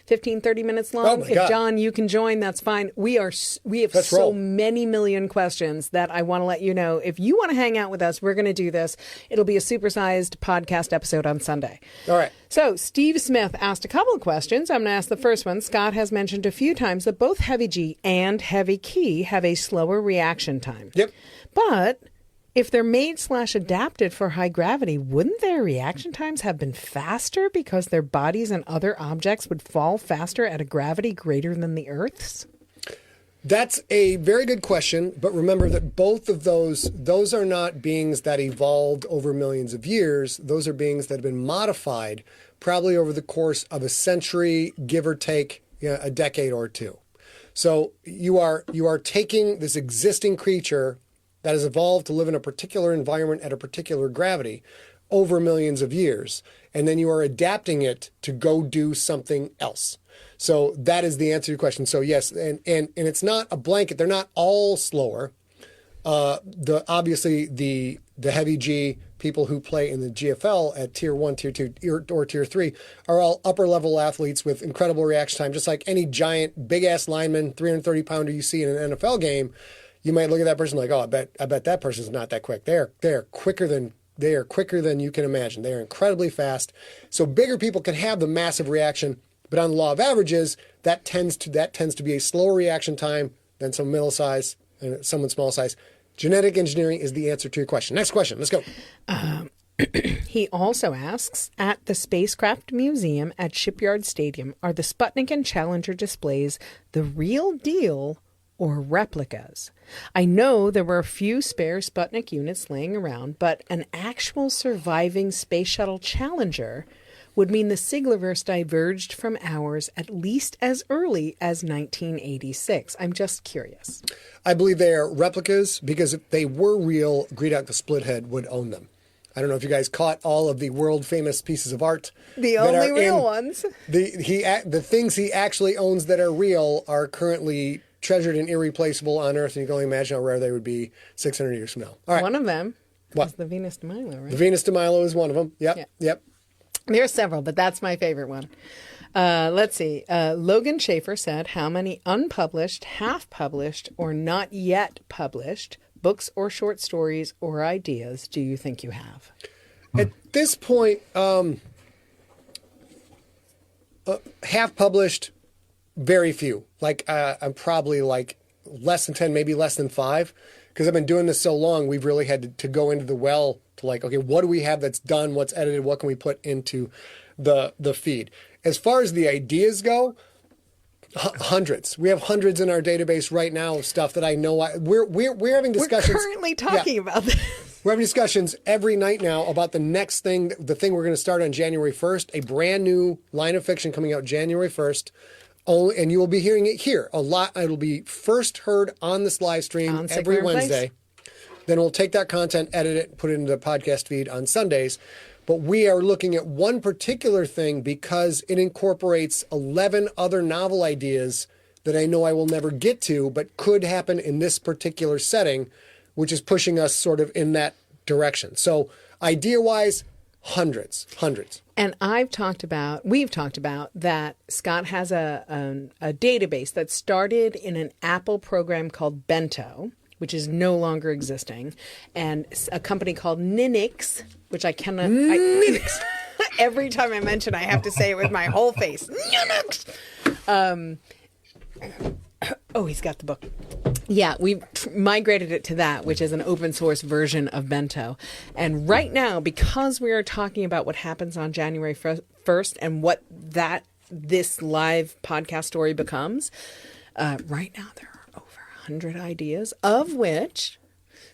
15, 30 minutes long. Oh my God. If John, you can join, that's fine. We have so many million questions that I want to let you know. If you want to hang out with us, we're going to do this. It'll be a supersized podcast episode on Sunday. All right. So Steve Smith asked a couple of questions. I'm going to ask the first one. Scott has mentioned a few times that both heavy G and heavy key have a slower reaction time. Yep. But if they're made/adapted for high gravity, wouldn't their reaction times have been faster because their bodies and other objects would fall faster at a gravity greater than the Earth's? That's a very good question, but remember that both of those are not beings that evolved over millions of years. Those are beings that have been modified probably over the course of a century, give or take a decade or two. So you are taking this existing creature that has evolved to live in a particular environment at a particular gravity over millions of years, and then you are adapting it to go do something else. So that is the answer to your question. So yes, and it's not a blanket. They're not all slower. Obviously the heavy G people who play in the GFL at tier 1, tier 2, or tier 3 are all upper level athletes with incredible reaction time, just like any giant big ass lineman, 330 pounder you see in an NFL game. You might look at that person like, oh, I bet that person's not that quick. They are quicker than you can imagine. They are incredibly fast. So bigger people can have the massive reaction, but on the law of averages, that tends to be a slower reaction time than some middle size and someone small size. Genetic engineering is the answer to your question. Next question. Let's go. He also asks, at the Spacecraft Museum at Shipyard Stadium, are the Sputnik and Challenger displays the real deal or replicas? I know there were a few spare Sputnik units laying around, but an actual surviving Space Shuttle Challenger would mean the Siglerverse diverged from ours at least as early as 1986. I'm just curious. I believe they are replicas because if they were real, Greedock the Splithead would own them. I don't know if you guys caught all of the world famous pieces of art. The only real ones. The things he actually owns that are real are currently treasured and irreplaceable on Earth, and you can only imagine how rare they would be 600 years from now. All right. One of them is the Venus de Milo, right? The Venus de Milo is one of them. Yep. There are several, but that's my favorite one. Let's see. Logan Schaefer said, how many unpublished, half-published, or not yet published books or short stories or ideas do you think you have? At this point, half-published, very few. I'm probably less than 10, maybe less than 5. Because I've been doing this so long, we've really had to go into the well to okay, what do we have that's done? What's edited? What can we put into the feed? As far as the ideas go, hundreds. We have hundreds in our database right now of stuff that I know. We're having discussions. We're currently talking about this. We're having discussions every night now about the next thing, the thing we're going to start on January 1st, a brand new line of fiction coming out January 1st. And you will be hearing it here a lot. It'll be first heard on this live stream every Wednesday. Then we'll take that content, edit it, put it into the podcast feed on Sundays. But we are looking at one particular thing because it incorporates 11 other novel ideas that I know I will never get to, but could happen in this particular setting, which is pushing us sort of in that direction. So idea-wise, hundreds. And we've talked about that Scott has a database that started in an Apple program called Bento, which is no longer existing, and a company called Ninix, which I cannot... Ninix! Every time I mention, I have to say it with my whole face. Ninix! He's got the book. Yeah, we've migrated it to that, which is an open source version of Bento. And right now, because we are talking about what happens on January 1st and what this live podcast story becomes, right now there are over 100 ideas, of which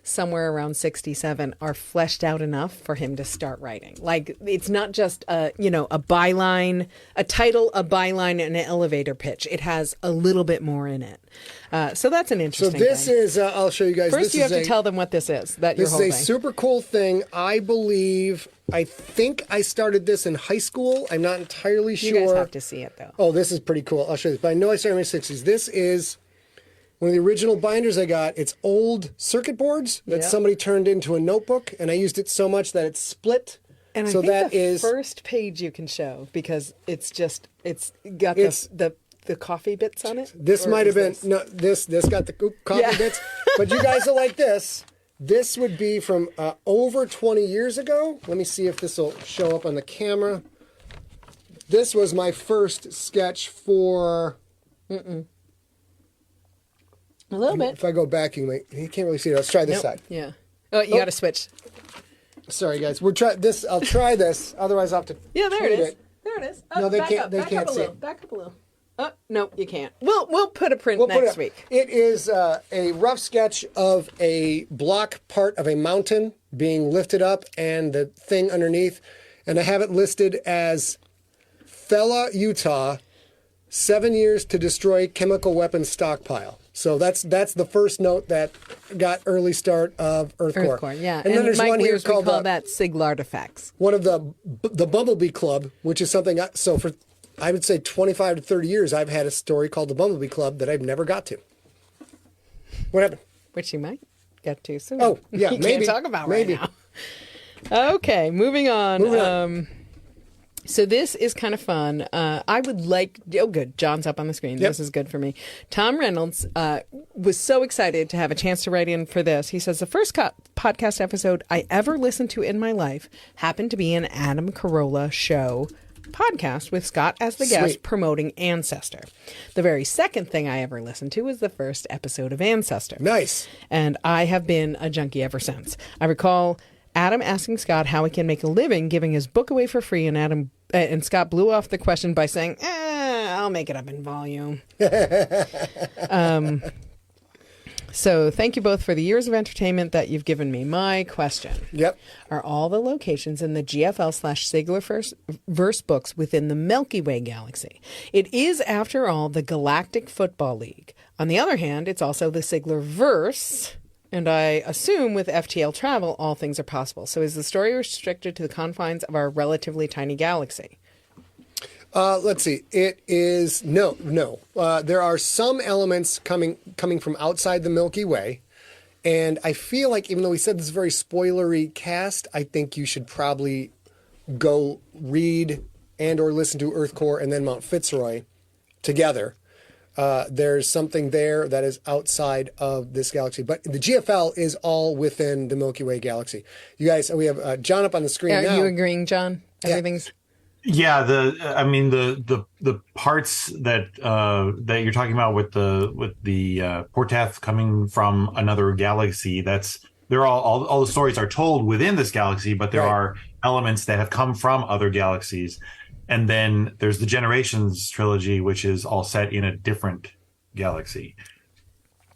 somewhere around 67 are fleshed out enough for him to start writing. Like, it's not just a byline, a title, a byline, and an elevator pitch. It has a little bit more in it. So that's an interesting thing. So this is, I'll show you guys. First, you have to tell them what this is. This is a super cool thing. I think I started this in high school. I'm not entirely sure. You guys have to see it, though. Oh, this is pretty cool. I'll show you this. But I know I started in my 60s. This is one of the original binders I got. It's old circuit boards that somebody turned into a notebook, and I used it so much that it split. And so I think that the is first page you can show, because it's got the coffee bits on it. This might have been this got the coffee bits, but you guys will like this. This would be from over 20 years ago. Let me see if this will show up on the camera. This was my first sketch for. A little bit. If I go back, you can't really see it. Let's try this side. Yeah. Oh, you got to switch. Sorry, guys. We'll try this. I'll try this. Otherwise, I'll have to. Yeah, there it is. There it is. No, they can't. They can't see it. Back up a little. Oh, no, you can't. We'll put a print next week. It is a rough sketch of a block part of a mountain being lifted up and the thing underneath. And I have it listed as Thela, Utah, 7 years to destroy chemical weapons stockpile. So that's the first note that got early start of Earth Core. Yeah. And then there's Mike one here Weir's, called we call that Sigler Artifacts. One of the Bumblebee Club, which is something. So for I would say 25 to 30 years, I've had a story called the Bumblebee Club that I've never got to. What happened? Which you might get to soon. Oh, yeah, you maybe. Can't talk about maybe. right now. Okay, moving on. So this is kind of fun. I would like... Oh, good. John's up on the screen. Yep. This is good for me. Tom Reynolds was so excited to have a chance to write in for this. He says, the first podcast episode I ever listened to in my life happened to be an Adam Carolla show podcast with Scott as the guest promoting Ancestor. The very second thing I ever listened to was the first episode of Ancestor. Nice. And I have been a junkie ever since. I recall Adam asking Scott how he can make a living giving his book away for free, and Scott blew off the question by saying, I'll make it up in volume. So thank you both for the years of entertainment that you've given me. My question. Yep. Are all the locations in the GFL/Siglerverse books within the Milky Way galaxy? It is, after all, the Galactic Football League. On the other hand, it's also the Siglerverse, and I assume with FTL travel, all things are possible. So is the story restricted to the confines of our relatively tiny galaxy? Let's see. It is no. There are some elements coming from outside the Milky Way, and I feel like even though we said this is a very spoilery cast, I think you should probably go read and or listen to Earth Core and then Mount Fitzroy together. There's something there that is outside of this galaxy, but the GFL is all within the Milky Way galaxy. You guys, we have John up on the screen now. Are you agreeing, John? Everything's. Yeah, the parts that you're talking about with the Portath coming from another galaxy, they're all the stories are told within this galaxy, but there are elements that have come from other galaxies. And then there's the Generations trilogy, which is all set in a different galaxy.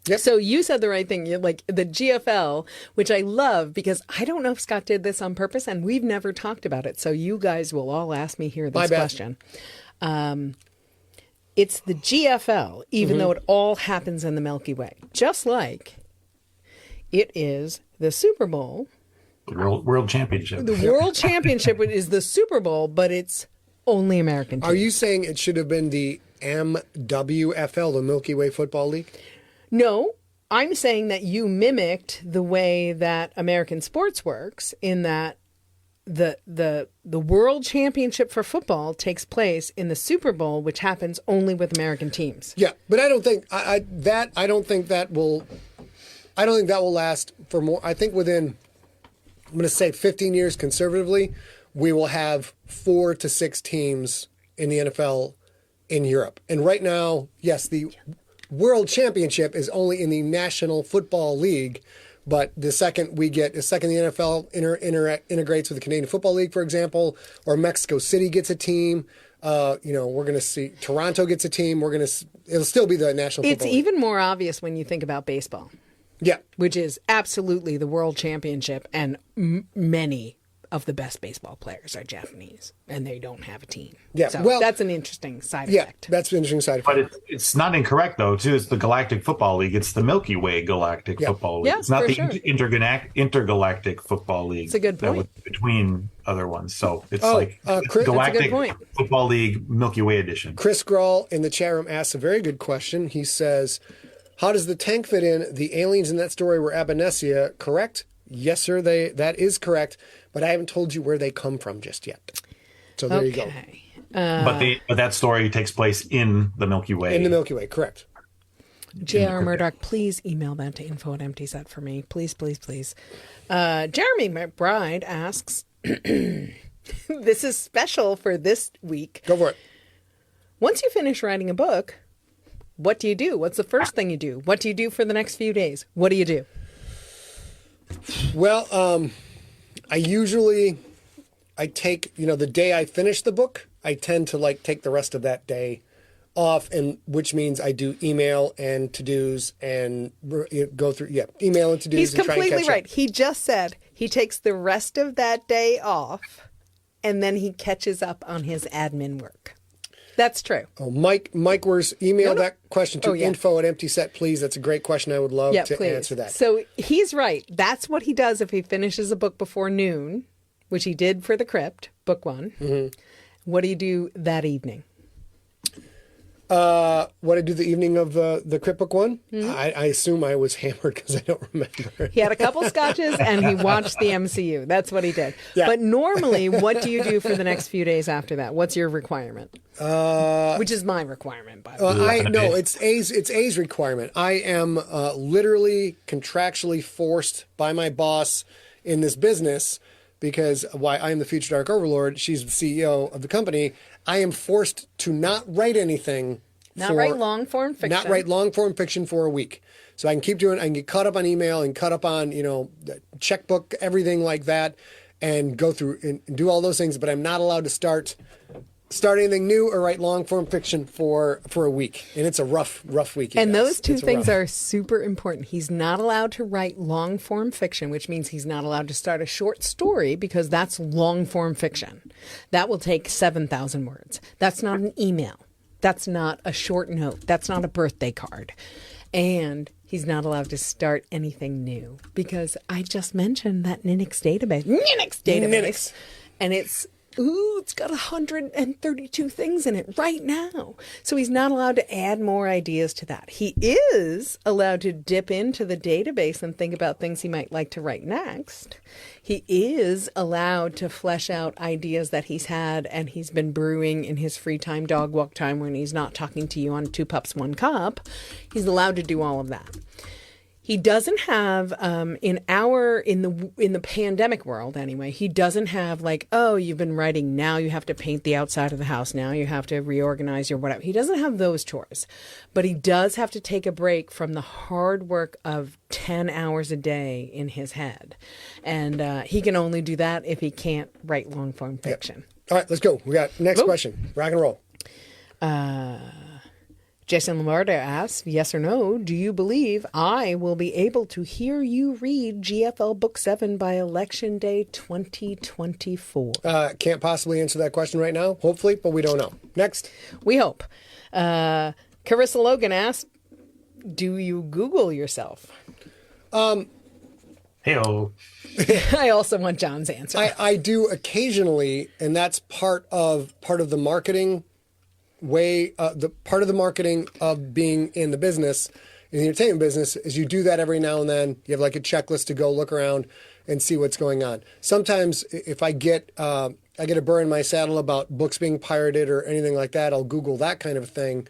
Yep. So you said the right thing. You're like the GFL, which I love because I don't know if Scott did this on purpose, and we've never talked about it. So you guys will all ask me here this question. It's the GFL, even though it all happens in the Milky Way, just like it is the Super Bowl. The World Championship. The World Championship is the Super Bowl, but it's only American teams. Are you saying it should have been the MWFL, the Milky Way Football League? No, I'm saying that you mimicked the way that American sports works in that the world championship for football takes place in the Super Bowl, which happens only with American teams. Yeah, but I don't think I don't think that will last for more. I think within, I'm going to say 15 years conservatively, we will have 4 to 6 teams in the NFL in Europe. And right now, yes, the World Championship is only in the National Football League. But the second the NFL integrates with the Canadian Football League, for example, or Mexico City gets a team, we're going to see Toronto gets a team. It'll still be the National Football League. It's even more obvious when you think about baseball. Yeah. Which is absolutely the World Championship, and many of the best baseball players are Japanese, and they don't have a team. Yeah, so well, that's an interesting side effect. Yeah, that's an interesting side effect. But it's not incorrect, though, too. It's the Galactic Football League. It's the Milky Way Galactic Football League. Yeah, it's not the sure. Intergalactic Football League. It's a good point. That was between other ones. So it's Chris, Galactic Football League Milky Way edition. Chris Grawl in the chat room asks a very good question. He says, how does the tank fit in? The aliens in that story were Abanesia, correct? Yes, sir, that is correct. But I haven't told you where they come from just yet. So there you go. But that story takes place in the Milky Way. In the Milky Way, correct. J.R. Murdoch, please email that to info@emptyset for me. Please, please, please. Jeremy McBride asks, this is special for this week. Go for it. Once you finish writing a book, what do you do? What's the first thing you do? What do you do for the next few days? What do you do? Well, I take, the day I finish the book, I tend to take the rest of that day off, and which means I do email and to-dos and go through, email and to-dos. He's and completely try and catch right. up. He just said he takes the rest of that day off and then he catches up on his admin work. That's true. Oh, Mike Wers, email that question to info@emptyset, please. That's a great question. I would love to answer that. So he's right. That's what he does if he finishes a book before noon, which he did for The Crypt, book 1. Mm-hmm. What do you do that evening? What I do the evening of the Crypt book 1? Mm-hmm. I assume I was hammered because I don't remember. He had a couple scotches and he watched the MCU. That's what he did. Yeah. But normally, what do you do for the next few days after that? What's your requirement? Which is my requirement, by the way. It's A's requirement. I am literally contractually forced by my boss in this business, because I am the future Dark Overlord, she's the CEO of the company. I am forced to not write anything. Write long form fiction. Not write long form fiction for a week. So I can keep doing. I can get caught up on email and caught up on the checkbook, everything like that, and go through and do all those things. But I'm not allowed to start anything new or write long form fiction for a week. And it's a rough week. And those two things are super important. He's not allowed to write long form fiction, which means he's not allowed to start a short story, because that's long form fiction. That will take 7,000 words. That's not an email. That's not a short note. That's not a birthday card. And he's not allowed to start anything new, because I just mentioned that Linux database. And it's got 132 things in it right now. So he's not allowed to add more ideas to that. He is allowed to dip into the database and think about things he might like to write next. He is allowed to flesh out ideas that he's had and he's been brewing in his free time, dog walk time, when he's not talking to you on 2 Pups, 1 Cup. He's allowed to do all of that. He doesn't have in the pandemic world anyway. He doesn't have you've been writing, now you have to paint the outside of the house, now you have to reorganize your whatever. He doesn't have those chores, but he does have to take a break from the hard work of 10 hours a day in his head, and he can only do that if he can't write long form fiction. Yep. All right, let's go. We got next question. Rock and roll. Jason Lombardo asks, yes or no, do you believe I will be able to hear you read GFL Book 7 by Election Day 2024? Can't possibly answer that question right now, hopefully, but we don't know. Next. We hope. Carissa Logan asks, do you Google yourself? Hey-o. I also want John's answer. I do occasionally, and that's part of the marketing way, the part of the marketing of being in the business in the entertainment business is you do that every now and then. You have like a checklist to go look around and see what's going on. Sometimes if I get a burr in my saddle about books being pirated or anything like that, I'll Google that kind of thing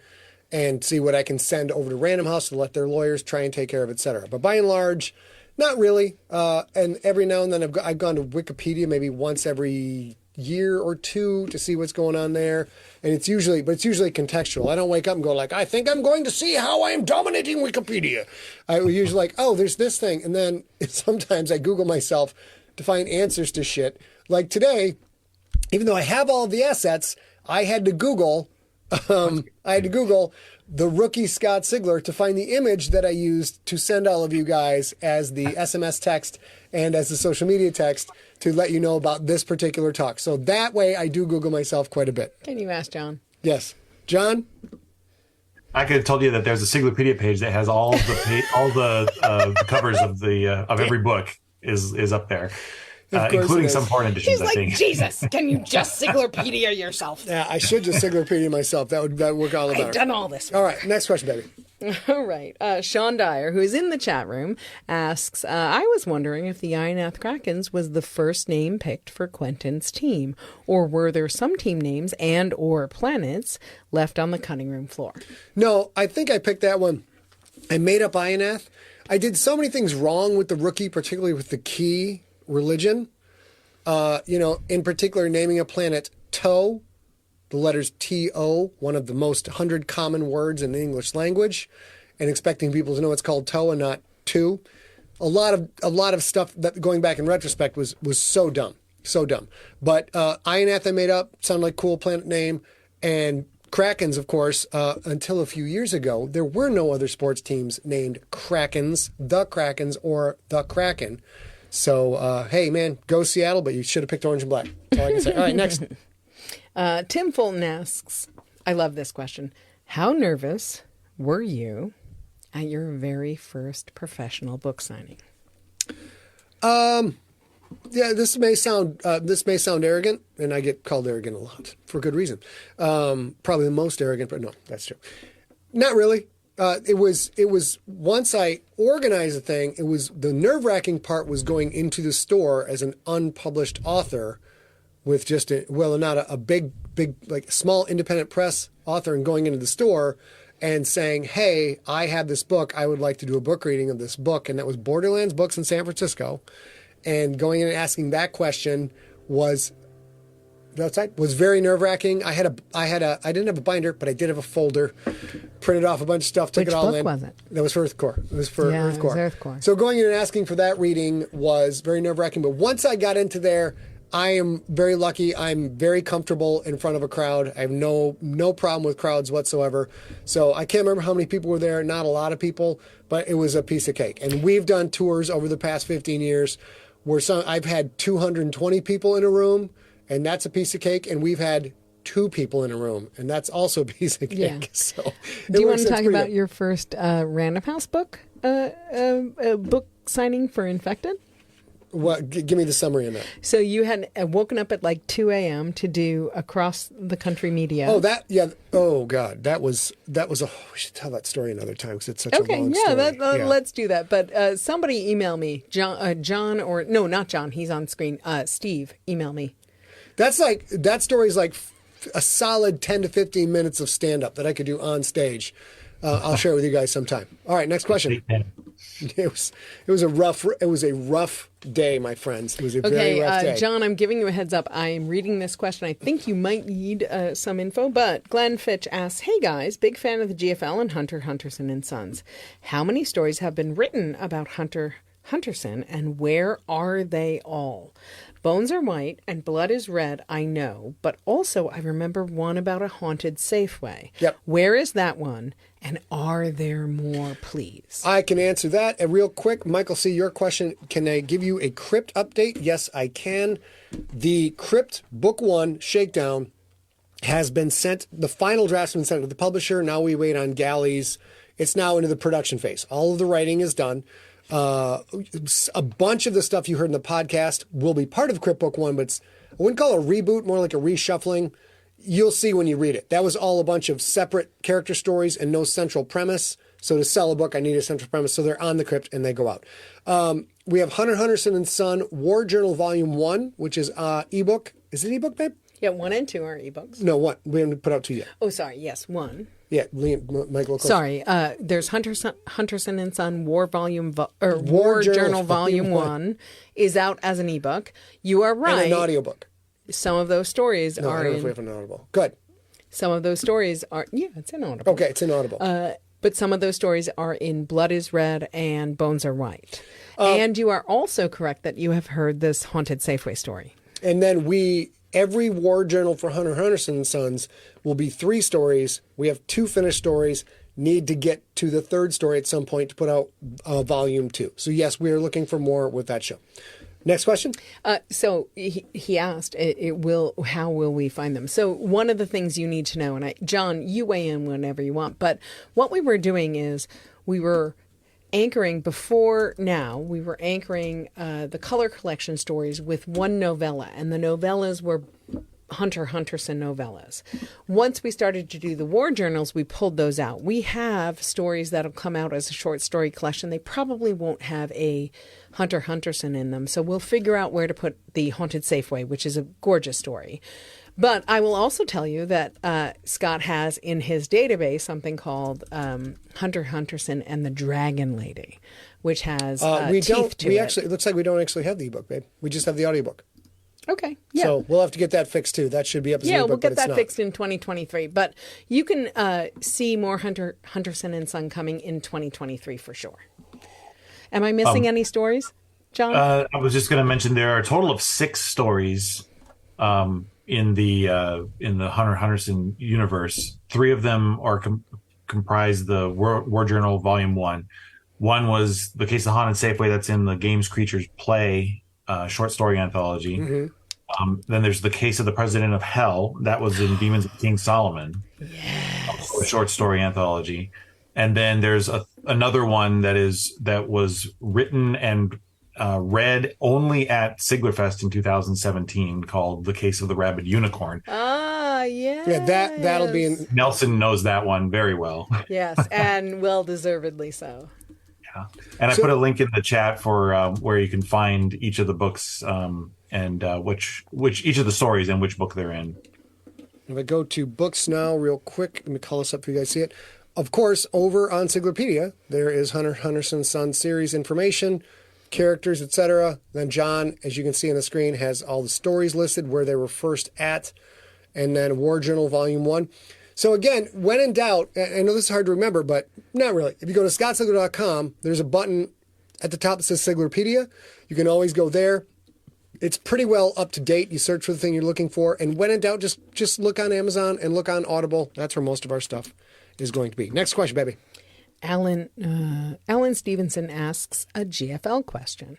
and see what I can send over to Random House to let their lawyers try and take care of, et cetera. But by and large, not really. And every now and then I've gone to Wikipedia maybe once every year or two to see what's going on there. And it's usually contextual. I don't wake up and go like, I think I'm going to see how I am dominating Wikipedia. I usually like, oh, there's this thing. And then sometimes I Google myself to find answers to shit. Like today, even though I have all of the assets, I had to Google the rookie Scott Sigler to find the image that I used to send all of you guys as the SMS text and as the social media text to let you know about this particular talk. So that way I do Google myself quite a bit. Can you ask John? Yes. John? I could have told you that there's a Siglerpedia page that has all the covers of every book is up there. Including some porn editions, He's like, I think. Jesus, can you just Siglerpedia yourself? Yeah, I should just Siglerpedia myself. That would work all about. I've done all this. All right, next question, baby. All right. Sean Dyer, who is in the chat room, asks, I was wondering if the Ionath Krakens was the first name picked for Quentin's team, or were there some team names and or planets left on the cutting room floor? No, I think I picked that one. I made up Ionath. I did so many things wrong with the rookie, particularly with the key religion, in particular, naming a planet TO, the letters TO, one of the most 100 common words in the English language, and expecting people to know it's called TO and not two. A lot of stuff that, going back in retrospect, was so dumb. But Ionath I made up, sounded like a cool planet name, and Krakens, of course, until a few years ago, there were no other sports teams named Krakens, or the Kraken. So, hey, man, go Seattle, but you should have picked orange and black. That's all I can say. All right, next. Tim Fulton asks, I love this question. How nervous were you at your very first professional book signing? Yeah, this may sound arrogant, and I get called arrogant a lot for good reason. Probably the most arrogant, but no, that's true. Not really. It was once I organized the thing, it was the nerve-wracking part was going into the store as an unpublished author with just not a big, like small independent press author, and going into the store and saying, hey, I have this book. I would like to do a book reading of this book. And that was Borderlands Books in San Francisco. And going in and asking that question was very nerve-wracking. I didn't have a binder, but I did have a folder, printed off a bunch of stuff, took it all in. Which book was it? That was for Earth Core. It was for Earth Core. It was Earth Core. So going in and asking for that reading was very nerve-wracking. But once I got into there, I am very lucky. I'm very comfortable in front of a crowd. I have no problem with crowds whatsoever. So I can't remember how many people were there. Not a lot of people, but it was a piece of cake. And we've done tours over the past 15 years where I've had 220 people in a room, and that's a piece of cake. And we've had 2 people in a room, and that's also a piece of cake. Yeah. So do you want to talk about your first Random House book book signing for Infected? What? Give me the summary on that. So you had woken up at like 2 a.m. to do across the country media. Oh, that, yeah. Oh, God. That was we should tell that story another time because it's such a long story. Let's do that. But somebody email me, John, or no, not John. He's on screen. Steve, email me. That story is like a solid 10 to 15 minutes of stand-up that I could do on stage. I'll share it with you guys sometime. All right, next question. It was a rough day, my friends. It was a very rough day. John, I'm giving you a heads up. I am reading this question. I think you might need some info, but Glenn Fitch asks, hey guys, big fan of the GFL and Hunter Hunterson and Sons. How many stories have been written about Hunter Hunterson, and where are they all? Bones are white and blood is red, I know, but also I remember one about a haunted Safeway. Yep. Where is that one, and are there more, please? I can answer that real quick. Michael C., your question, can I give you a Crypt update? Yes, I can. The Crypt Book 1 Shakedown has been sent. The final draft's been sent to the publisher. Now we wait on galleys. It's now into the production phase. All of the writing is done. A bunch of the stuff you heard in the podcast will be part of Crypt Book 1, but I wouldn't call it a reboot, more like a reshuffling. You'll see when you read it. That was all a bunch of separate character stories and no central premise. So to sell a book, I need a central premise. So they're on the crypt and they go out. We have Hunter Henderson and Son War Journal Volume 1, which is ebook. Is it ebook, babe? Yeah, 1 and 2 are ebooks. No, 1. We haven't put out 2 yet. Oh, sorry. Yes, 1. Yeah, Michael. Sorry, there's Hunterson and Son War War Journal Volume 1 is out as an ebook. You are right. And an audiobook. Some of those stories No, are I don't know if we have an audible. Good. Some of those stories are it's in Audible. Okay, it's in Audible. But some of those stories are in Blood is Red and Bones Are White. And you are also correct that you have heard this Haunted Safeway story. And then every war journal for Hunter Henderson and Sons will be 3 stories. We have 2 finished stories. Need to get to the 3rd story at some point to put out volume 2. So yes, we are looking for more with that show. Next question. So he asked, how will we find them? So one of the things you need to know, and John, you weigh in whenever you want, but what we were doing is we were anchoring the color collection stories with one novella, and the novellas were Hunter Henderson novellas. Once we started to do the war journals, we pulled those out. We have stories that'll come out as a short story collection. They probably won't have a Hunter Henderson in them, so we'll figure out where to put the Haunted Safeway, which is a gorgeous story. But I will also tell you that Scott has in his database something called Hunter Henderson and the Dragon Lady, which has teeth to it. Actually, it looks like we don't actually have the ebook, babe. We just have the audiobook. Okay. Yeah. So we'll have to get that fixed too. That should be up as an ebook, we'll get that not. fixed in 2023. But you can see more Henderson and Son coming in 2023 for sure. Am I missing any stories, John? I was just going to mention there are a total of 6 stories in the Hunter Henderson universe. 3 of them are comprise the War Journal Volume 1. One was The Case of Haunted Safeway, that's in the Games Creatures Play short story anthology. Mm-hmm. Then there's The Case of the President of Hell. That was in Demons of King Solomon. Yes. A short story anthology. And then there's another one that was written and read only at Siglerfest in 2017 called The Case of the Rabid Unicorn. Ah, yes. Yeah, that'll be in... Nelson knows that one very well. Yes, and well-deservedly so. Yeah. And I put a link in the chat for where you can find each of the books and which each of the stories and which book they're in. If I go to books now real quick, let me call this up so you guys see it. Of course, over on Siglerpedia, there is Hunter Henderson Son series information, characters, etc. Then John, as you can see on the screen, has all the stories listed where they were first at, and then War Journal Volume 1. So again, when in doubt, I know this is hard to remember, but not really. If you go to scottsigler.com, there's a button at the top that says Siglerpedia. You can always go there. It's pretty well up to date. You search for the thing you're looking for, and when in doubt, just look on Amazon and look on Audible. That's where most of our stuff is going to be. Next question, baby. Alan Stevenson asks a GFL question.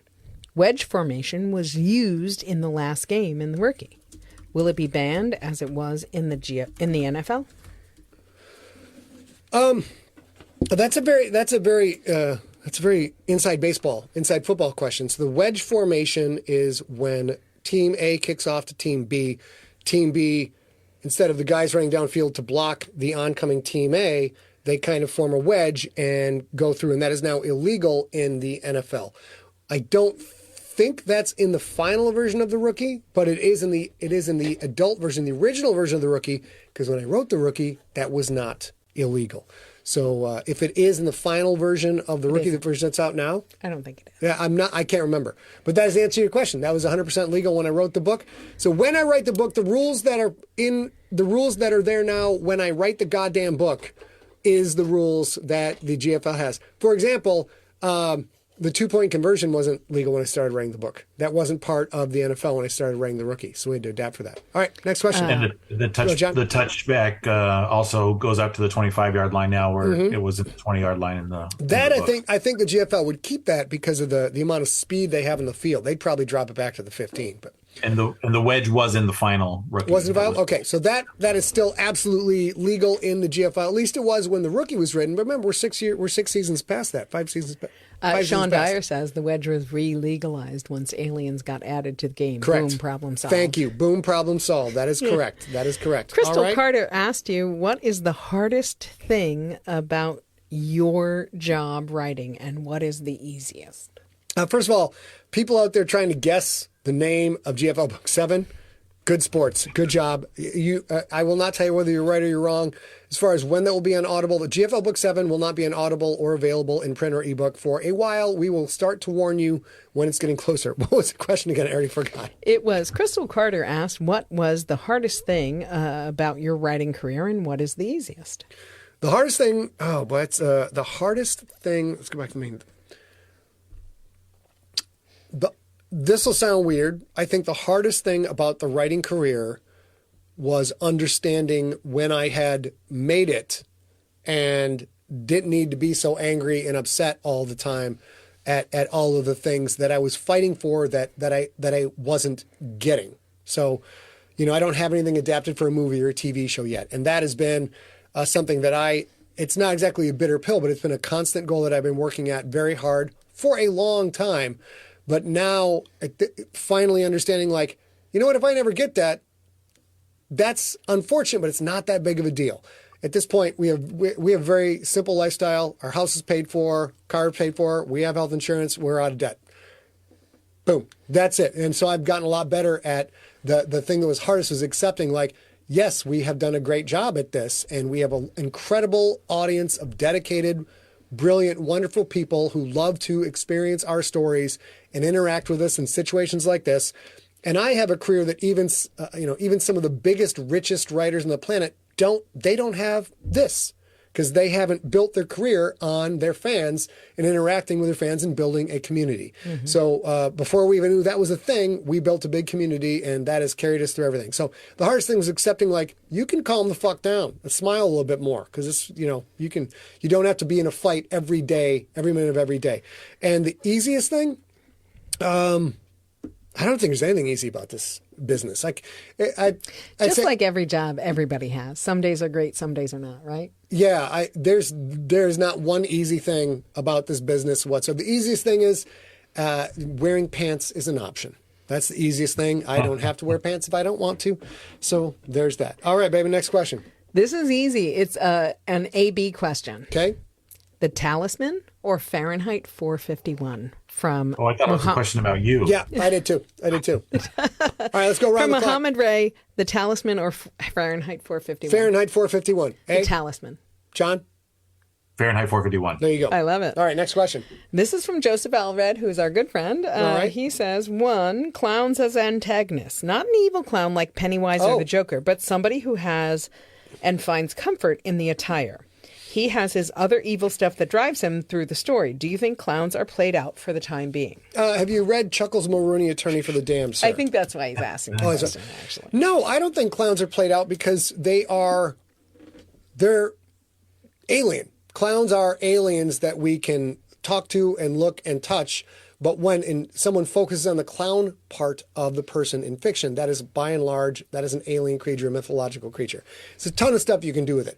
Wedge formation was used in the last game in the rookie. Will it be banned as it was in the NFL? That's a very inside football question. So the wedge formation is when Team A kicks off to Team B. Team B, instead of the guys running downfield to block the oncoming Team A, they kind of form a wedge and go through, and that is now illegal in the NFL. I don't think that's in the final version of the rookie, but it is in the adult version, the original version of the rookie, because when I wrote the rookie, that was not illegal. So if it is in the final version of the rookie, the version that's out now, I don't think it is. Yeah, I can't remember. But that is the answer to your question. That was 100% legal when I wrote the book. So when I write the book, the rules that are there now when I write the goddamn book is the rules that the GFL has. For example, the 2-point conversion wasn't legal when I started writing the book. That wasn't part of the NFL when I started writing the rookie. So we had to adapt for that. All right, next question. And the touchback also goes up to the 25-yard line now, where it was at the 20-yard line in the book. I think the GFL would keep that because of the amount of speed they have in the field. They'd probably drop it back to the 15, but. And the wedge was in the final rookie. Was it final? Okay, so that is still absolutely legal in the GFL. At least it was when the rookie was written. But remember, we're 6 seasons past that. 5 seasons. Sean Dyer says the wedge was re-legalized once aliens got added to the game. Correct. Boom, problem solved. Thank you. Boom, problem solved. That is correct. That is correct. Crystal Carter asked you, what is the hardest thing about your job writing, and what is the easiest? First of all, people out there trying to guess the name of GFL Book 7, good sports. Good job. I will not tell you whether you're right or you're wrong. As far as when that will be on Audible, the GFL Book 7 will not be on Audible or available in print or ebook for a while. We will start to warn you when it's getting closer. What was the question again? I already forgot. It was Crystal Carter asked, what was the hardest thing about your writing career, and what is the easiest? The hardest thing, it's the hardest thing. Let's go back to the main. This will sound weird. I think the hardest thing about the writing career was understanding when I had made it and didn't need to be so angry and upset all the time at all of the things that I was fighting for that I wasn't getting. So, I don't have anything adapted for a movie or a TV show yet. And that has been something that it's not exactly a bitter pill, but it's been a constant goal that I've been working at very hard for a long time. But now finally understanding, like, you know what, if I never get that, that's unfortunate, but it's not that big of a deal. At this point, we have a very simple lifestyle. Our house is paid for, car is paid for, we have health insurance, we're out of debt. Boom. That's it. And so I've gotten a lot better at the thing that was hardest was accepting, like, yes, we have done a great job at this, and we have an incredible audience of dedicated, brilliant, wonderful people who love to experience our stories and interact with us in situations like this. And I have a career that even some of the biggest, richest writers on the planet don't have this, because they haven't built their career on their fans and interacting with their fans and building a community. Mm-hmm. So before we even knew that was a thing, we built a big community, and that has carried us through everything. So the hardest thing was accepting, like, you can calm the fuck down and smile a little bit more, because it's, you don't have to be in a fight every day, every minute of every day. And the easiest thing, I don't think there's anything easy about this business. Like, like every job everybody has. Some days are great, some days are not, right? Yeah, there's not one easy thing about this business whatsoever. The easiest thing is wearing pants is an option. That's the easiest thing. I don't have to wear pants if I don't want to. So there's that. All right, baby, next question. This is easy. It's an AB question. Okay. The Talisman or Fahrenheit 451 from... Oh, I thought it was a question about you. Yeah, I did too. All right, let's go around from the clock. Muhammad Ray, The Talisman or Fahrenheit 451? Fahrenheit 451. The Talisman. John? Fahrenheit 451. There you go. I love it. All right, next question. This is from Joseph Alred, who's our good friend. All right. He says, 1, clowns as antagonists. Not an evil clown like Pennywise or the Joker, but somebody who has and finds comfort in the attire. He has his other evil stuff that drives him through the story. Do you think clowns are played out for the time being? Have you read Chuckles Mulrooney, Attorney for the Damned, sir? I think that's why he's asking the question, actually. No, I don't think clowns are played out because they're alien. Clowns are aliens that we can talk to and look and touch. But when someone focuses on the clown part of the person in fiction, that is, by and large, that is an alien creature, a mythological creature. There's a ton of stuff you can do with it.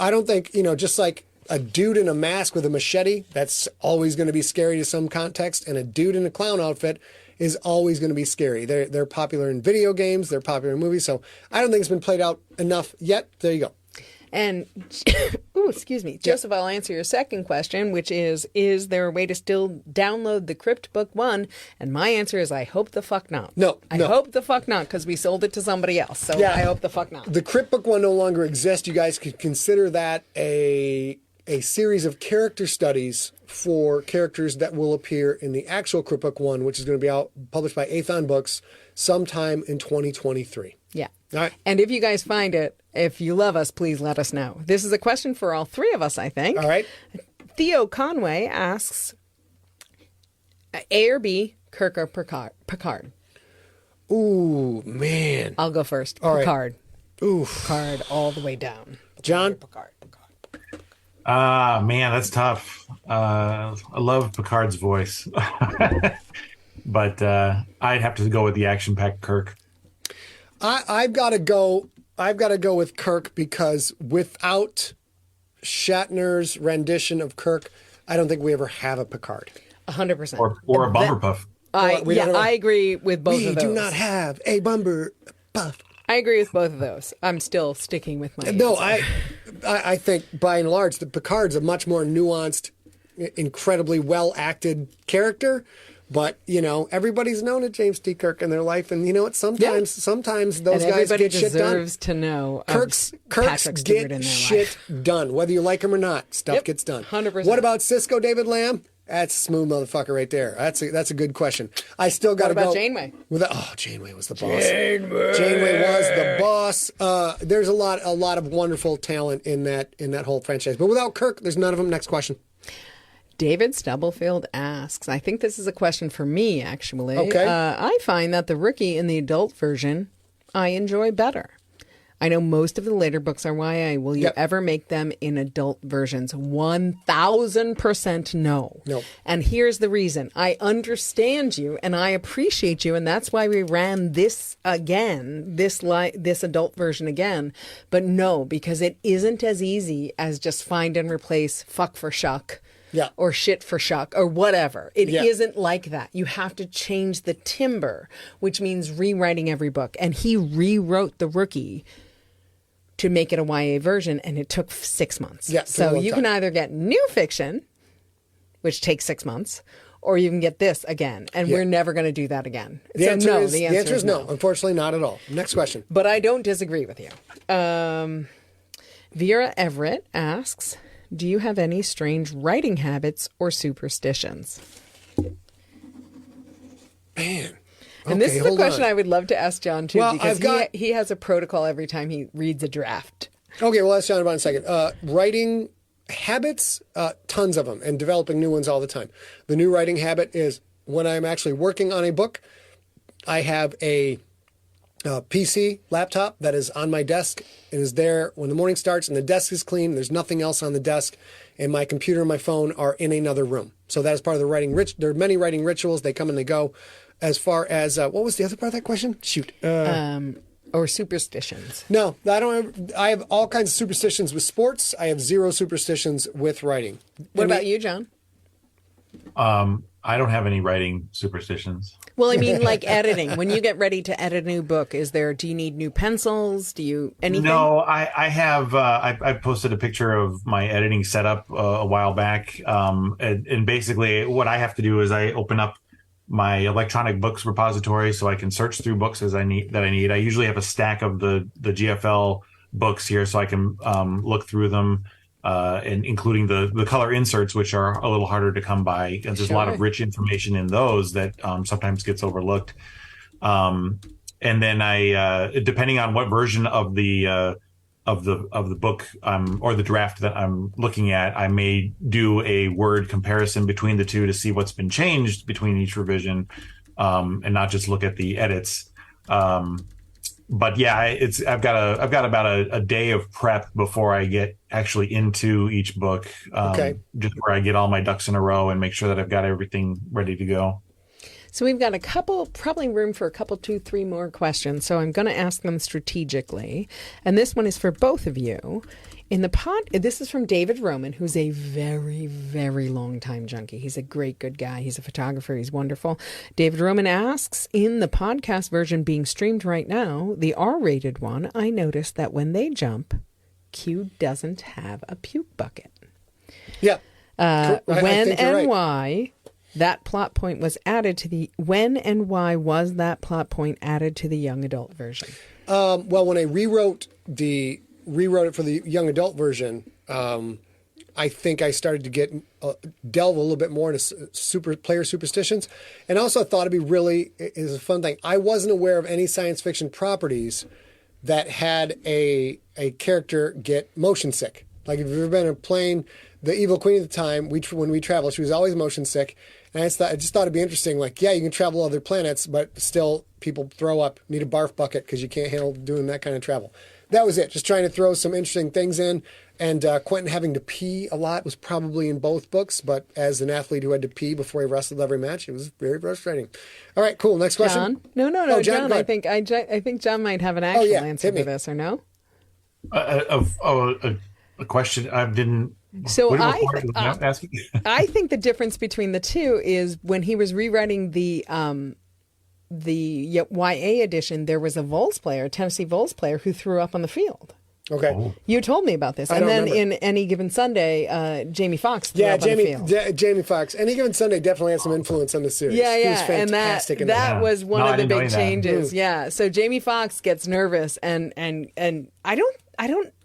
I don't think, just like a dude in a mask with a machete, that's always going to be scary to some context, and a dude in a clown outfit is always going to be scary. They're popular in video games, they're popular in movies, so I don't think it's been played out enough yet. There you go. And, excuse me, Joseph, I'll answer your second question, which is there a way to still download the Crypt Book 1? And my answer is, I hope the fuck not. No. I hope the fuck not, because we sold it to somebody else, so yeah. I hope the fuck not. The Crypt Book 1 no longer exists. You guys could consider that a series of character studies for characters that will appear in the actual Crypt Book 1, which is going to be published by Athon Books sometime in 2023. Yeah. All right. And if you guys find it, if you love us, please let us know. This is a question for all three of us, I think. All right. Theo Conway asks, A or B, Kirk or Picard? Ooh, man. I'll go first. All Picard. Right. Ooh. Picard all the way down. John? Picard. Man, that's tough. I love Picard's voice. But I'd have to go with the action-packed Kirk. I've got to go with Kirk because without Shatner's rendition of Kirk, I don't think we ever have a Picard. 100%. Or a Bumper Puff. I agree with both of those. We do not have a Bumper Puff. I agree with both of those. I'm still sticking with my No, answer. I think by and large, the Picard's a much more nuanced, incredibly well-acted character. But, everybody's known a James T. Kirk in their life. And you know what? Sometimes those guys get shit done. Everybody deserves to know Kirk's Patrick Stewart get in their shit life. done. Whether you like him or not, stuff gets done. 100%. What about Cisco David Lamb? That's a smooth motherfucker right there. That's a good question. I still got to go. What about Janeway? Janeway was the boss. Janeway was the boss. There's a lot of wonderful talent in that whole franchise. But without Kirk, there's none of them. Next question. David Stubblefield asks, I think this is a question for me, actually. Okay. I find that the rookie in the adult version, I enjoy better. I know most of the later books are YA. Will you ever make them in adult versions? 1,000% no. No. And here's the reason. I understand you and I appreciate you, and that's why we ran this again, this adult version again. But no, because it isn't as easy as just find and replace fuck for shuck. Yeah. Or shit for shuck or whatever. It isn't like that. You have to change the timbre, which means rewriting every book. And he rewrote The Rookie to make it a YA version, and it took 6 months. Yeah, so you can either get new fiction, which takes 6 months, or you can get this again. And we're never going to do that again. The answer is no. Unfortunately, not at all. Next question. But I don't disagree with you. Vera Everett asks, do you have any strange writing habits or superstitions? Man. And this is a question I would love to ask John, too, because he has a protocol every time he reads a draft. Okay, well, ask John about in a second. Writing habits, tons of them, and developing new ones all the time. The new writing habit is when I'm actually working on a book, I have a PC laptop that is on my desk and is there when the morning starts and the desk is clean. There's nothing else on the desk, and my computer and my phone are in another room. So that is part of the writing. There are many writing rituals. They come and they go. As far as what was the other part of that question? Shoot. Or superstitions. No, I don't. I have all kinds of superstitions with sports. I have zero superstitions with writing. What about you, John? I don't have any writing superstitions. Well, I mean, like editing. When you get ready to edit a new book, do you need new pencils? Do you anything? No, I have. I posted a picture of my editing setup a while back, and basically what I have to do is I open up my electronic books repository so I can search through books that I need. I usually have a stack of the GFL books here so I can look through them, and including the color inserts, which are a little harder to come by because there's a lot of rich information in those that sometimes gets overlooked. And then I, depending on what version of the book or the draft that I'm looking at, I may do a word comparison between the two to see what's been changed between each revision, and not just look at the edits. But yeah, I've got about a day of prep before I get actually into each book. Just where I get all my ducks in a row and make sure that I've got everything ready to go. So we've got probably room for 2, 3 more questions. So I'm going to ask them strategically. And this one is for both of you. This is from David Roman, who's a very, very long time junkie. He's a great, good guy. He's a photographer. He's wonderful. David Roman asks, in the podcast version being streamed right now, the R-rated one, I noticed that when they jump, Q doesn't have a puke bucket. Yeah. When and why that plot point was added to the why was that plot point added to the young adult version? Well, when I rewrote it for the young adult version, I think I started to delve a little bit more into player superstitions, and also thought is a fun thing. I wasn't aware of any science fiction properties that had a character get motion sick. Like if you've ever been on a plane, the Evil Queen at the time, when we traveled, she was always motion sick. And I just thought it'd be interesting. Like, yeah, you can travel other planets, but still people throw up, need a barf bucket because you can't handle doing that kind of travel. That was it. Just trying to throw some interesting things in. And Quentin having to pee a lot was probably in both books. But as an athlete who had to pee before he wrestled every match, it was very frustrating. All right, cool. Next question. John? No, John. I think John might have an actual answer to this, or no? A question I didn't. So I think the difference between the two is when he was rewriting the YA edition, there was a Tennessee Vols player who threw up on the field. Okay. Oh. You told me about this. I And don't then remember. in Any Given Sunday, Jamie Foxx threw Yeah, up on the field. Jamie Foxx. Any Given Sunday definitely has some influence on the series. Yeah, He was yeah, fantastic and in that Yeah. was one No, of I the didn't know big that. changes. Yeah, so Jamie Foxx gets nervous, and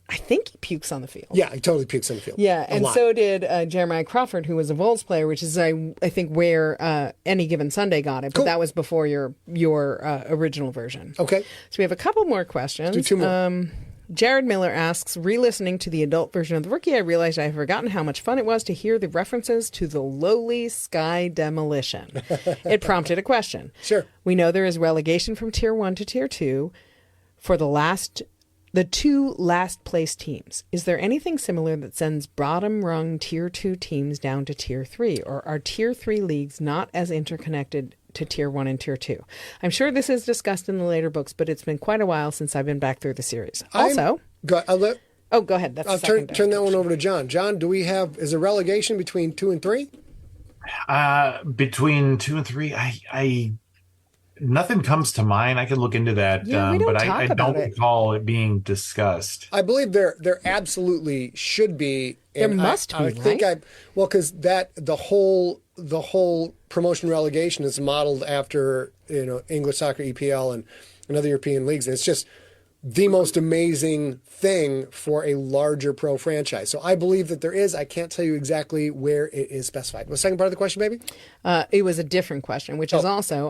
I think he pukes on the field. Yeah, he totally pukes on the field. Yeah, A and lot. so did Jeremiah Crawford, who was a Vols player, which is I think where Any Given Sunday got it, but Cool. that was before your original version. Okay. So we have a couple more questions. Do two more. Jared Miller asks, re-listening to the adult version of The Rookie, I realized I had forgotten how much fun it was to hear the references to the lowly Sky Demolition. It prompted a question. Sure. We know there is relegation from Tier 1 to Tier 2 for the two last place teams. Is there anything similar that sends bottom rung Tier 2 teams down to Tier 3? Or are Tier 3 leagues not as interconnected to Tier 1 and Tier 2? I'm sure this is discussed in the later books, but it's been quite a while since I've been back through the series. Also, Go ahead. That's I'll the second turn that one over to John. John, is there relegation between 2 and 3? Between 2 and 3, I nothing comes to mind. I can look into that, Yeah, we don't but talk I about don't it. recall it being discussed. I believe there absolutely should be. There and must I be, think right? because the whole promotion relegation is modeled after English soccer, EPL, and other European leagues. And it's just the most amazing thing for a larger pro franchise. So I believe that there is. I can't tell you exactly where it is specified. What's the second part of the question, baby? It was a different question, which is also,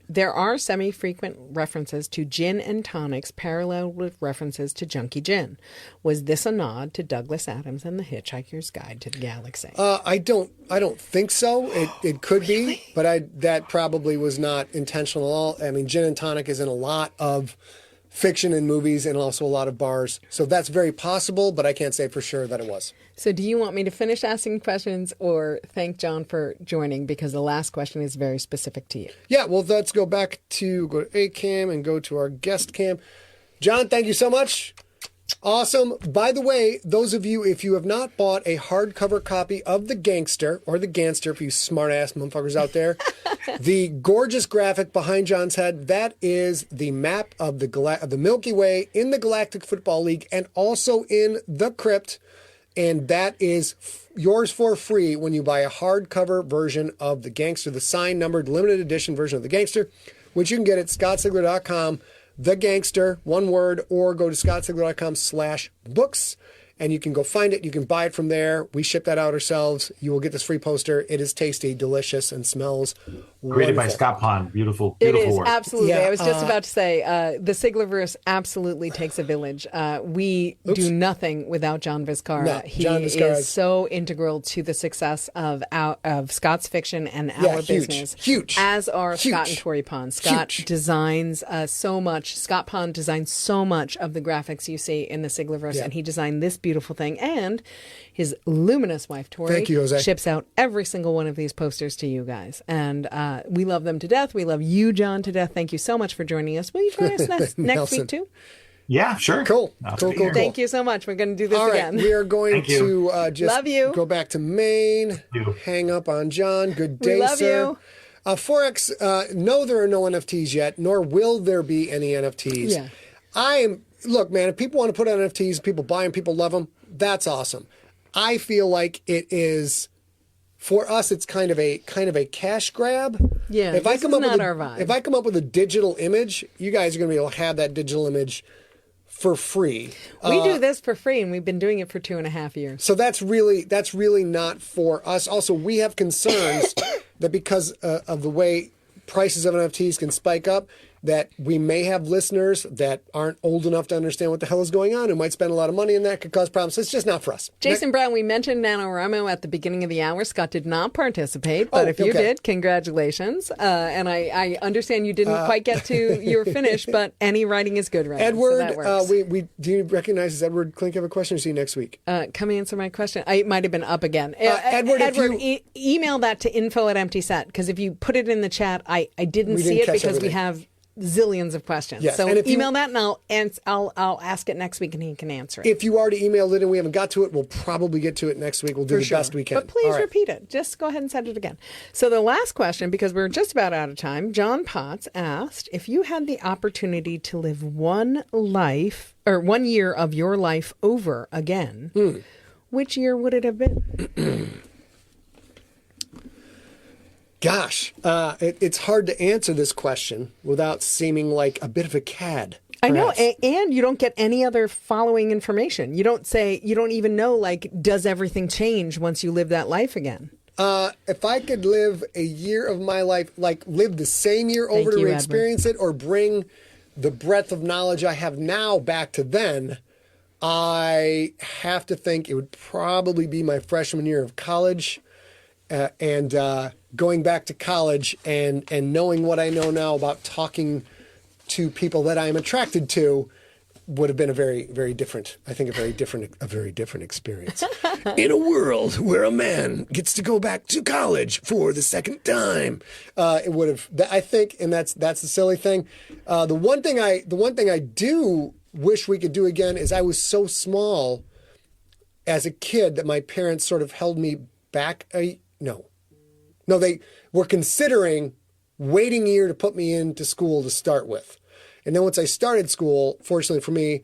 there are semi-frequent references to gin and tonics parallel with references to junkie gin. Was this a nod to Douglas Adams and the Hitchhiker's Guide to the Galaxy? I don't think so. It could be, but that probably was not intentional at all. I mean, gin and tonic is in a lot of fiction and movies and also a lot of bars. So that's very possible, but I can't say for sure that it was. So do you want me to finish asking questions or thank John for joining? Because the last question is very specific to you. Yeah, well, let's go to A cam and go to our guest cam. John, thank you so much. Awesome. By the way, those of you, if you have not bought a hardcover copy of The Gangster, or The Gangster, for you smart-ass motherfuckers out there, the gorgeous graphic behind John's head, that is the map of the Milky Way in the Galactic Football League and also in the Crypt. And that is yours for free when you buy a hardcover version of The Gangster, the signed, numbered, limited edition version of The Gangster, which you can get at scottsigler.com. The Gangster, one word, or go to scottsigler.com/books, and you can go find it. You can buy it from there. We ship that out ourselves. You will get this free poster. It is tasty, delicious, and smells Created by wonderful. Scott Pond. Beautiful It is, work. absolutely. Yeah, I was just about to say, the Siglerverse absolutely takes a village. We do nothing without John Vizcarra. No, He John Vizcarra is so integral to the success of Scott's fiction and Yeah, our huge, business. huge, As are huge, Scott and Tori Pond. Scott huge. designs so much. Scott Pond designs so much of the graphics you see in the Siglerverse, Yeah. and he designed this beautiful thing. And his luminous wife, Tori, Thank you, Jose. ships out every single one of these posters to you guys. And we love them to death. We love you, John, to death. Thank you so much for joining us. Will you join us next Nelson. week, too? Yeah, sure. Cool. I'll Cool, be cool, here. cool. Thank you so much. We're going to do this All right, again. we are going Thank you. to just Love you. go back to Maine, You. hang up on John. Good day, We love sir. you. Forex, no, there are no NFTs yet, nor will there be any NFTs. Yeah. Look, man, if people want to put on NFTs, people buy them, people love them, that's awesome. I feel like it is, for us, it's kind of a cash grab. Yeah, if I this come is up not with our vibe. If I come up with a digital image, you guys are going to be able to have that digital image for free. We do this for free, and we've been doing it for 2.5 years. So that's really not for us. Also, we have concerns that because of the way prices of NFTs can spike up, that we may have listeners that aren't old enough to understand what the hell is going on, who might spend a lot of money, and that could cause problems. It's just not for us. Jason Brown, we mentioned NaNoWriMo at the beginning of the hour. Scott did not participate, but Oh, if you okay. did, congratulations. And I understand you didn't quite get to your finish, but any writing is good writing. Edward, so that works. do you recognize, does Edward Klink have a question, or see you next week? Come answer my question. It might have been up again. Edward, if email that to info@emptyset, because if you put it in the chat, I didn't We see didn't it catch because we everything. have zillions of questions. Yes, So and if email that, and I'll ask it next week, and he can answer it. If you already emailed it and we haven't got to it, we'll probably get to it next week. We'll do the best we can. But please All right. repeat it. Just go ahead and send it again. So the last question, because we're just about out of time, John Potts asked, if you had the opportunity to live one year of your life over again, which year would it have been? Gosh, it's hard to answer this question without seeming like a bit of a cad. I know, perhaps. and you don't get any other following information. You don't even know, like, does everything change once you live that life again? If I could live a year of my life, like live the same year over to experience it, or bring the breadth of knowledge I have now back to then, I have to think it would probably be my freshman year of college. And going back to college and knowing what I know now about talking to people that I am attracted to would have been a very, very different, I think a very different experience. In a world where a man gets to go back to college for the second time, it would have, I think, and that's the silly thing. The one thing I do wish we could do again is I was so small as a kid that my parents sort of held me back. No, they were considering waiting a year to put me into school to start with. And then once I started school, fortunately for me,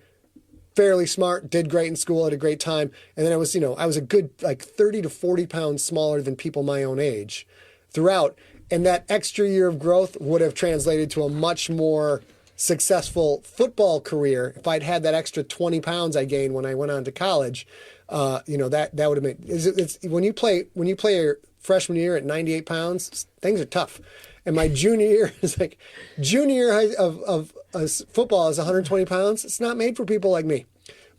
fairly smart, did great in school, had a great time. And then I was a good like 30 to 40 pounds smaller than people my own age throughout. And that extra year of growth would have translated to a much more successful football career. If I'd had that extra 20 pounds I gained when I went on to college, that would have made, it's when you play your freshman year at 98 pounds, things are tough. And my junior year is like, junior year of football is 120 pounds. It's not made for people like me.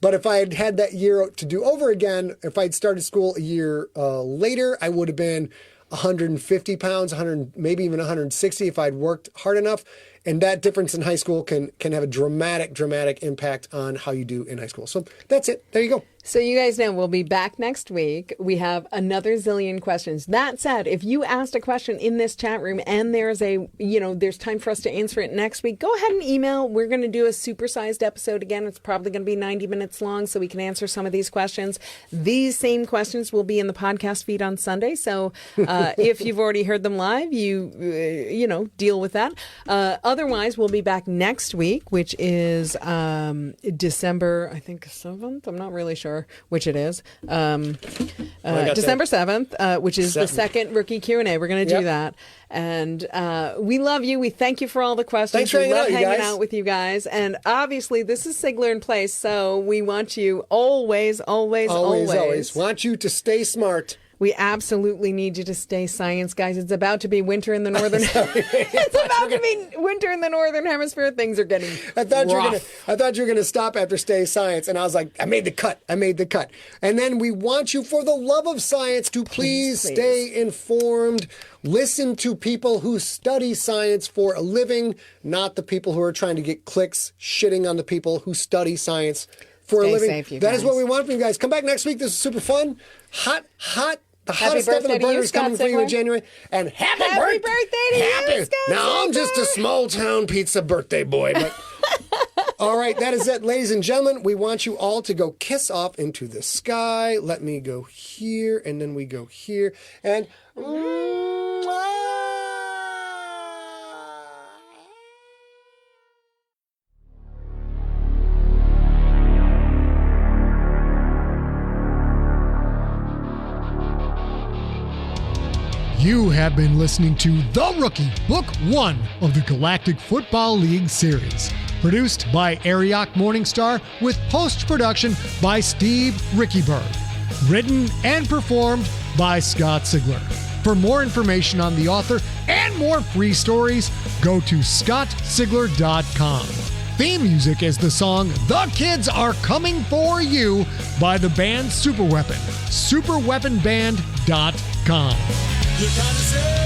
But if I had that year to do over again, if I'd started school a year later, I would have been 150 pounds, maybe even 160 if I'd worked hard enough. And that difference in high school can have a dramatic impact on how you do in high school. So that's it. There you go. So you guys know we'll be back next week. We have another zillion questions. That said, if you asked a question in this chat room and there's time for us to answer it next week, go ahead and email. We're going to do a supersized episode again. It's probably going to be 90 minutes long so we can answer some of these questions. These same questions will be in the podcast feed on Sunday. So if you've already heard them live, you deal with that. Otherwise, we'll be back next week, which is December, I think, 7th. I'm not really sure which it is. December 7th, which is the second rookie Q&A. We're going to do that. And we love you. We thank you for all the questions. Thanks for hanging out, you guys. We love hanging out with you guys. And obviously, this is Sigler in Place, so we want you always want you to stay smart. We absolutely need you to stay science, guys. It's about to be winter in the northern. It's about to be winter in the northern hemisphere. Things are getting. I thought you were gonna stop after stay science, and I was like, I made the cut. And then we want you, for the love of science, to please stay informed. Listen to people who study science for a living, not the people who are trying to get clicks, shitting on the people who study science for a living. Safe, that is what we want from you guys. Come back next week. This is super fun. Hot. The hottest stuff in the burger is coming for you in January. And happy birthday to you, Scott Now, Sigler. I'm just a small town pizza birthday boy. But all right, that is it, ladies and gentlemen. We want you all to go kiss off into the sky. Let me go here, and then we go here. And... You have been listening to The Rookie, Book 1 of the Galactic Football League series. Produced by Ariok Morningstar with post-production by Steve Rickyberg. Written and performed by Scott Sigler. For more information on the author and more free stories, go to scottsigler.com. Theme music is the song The Kids Are Coming For You by the band Superweapon. Superweaponband.com. You're kinda sad.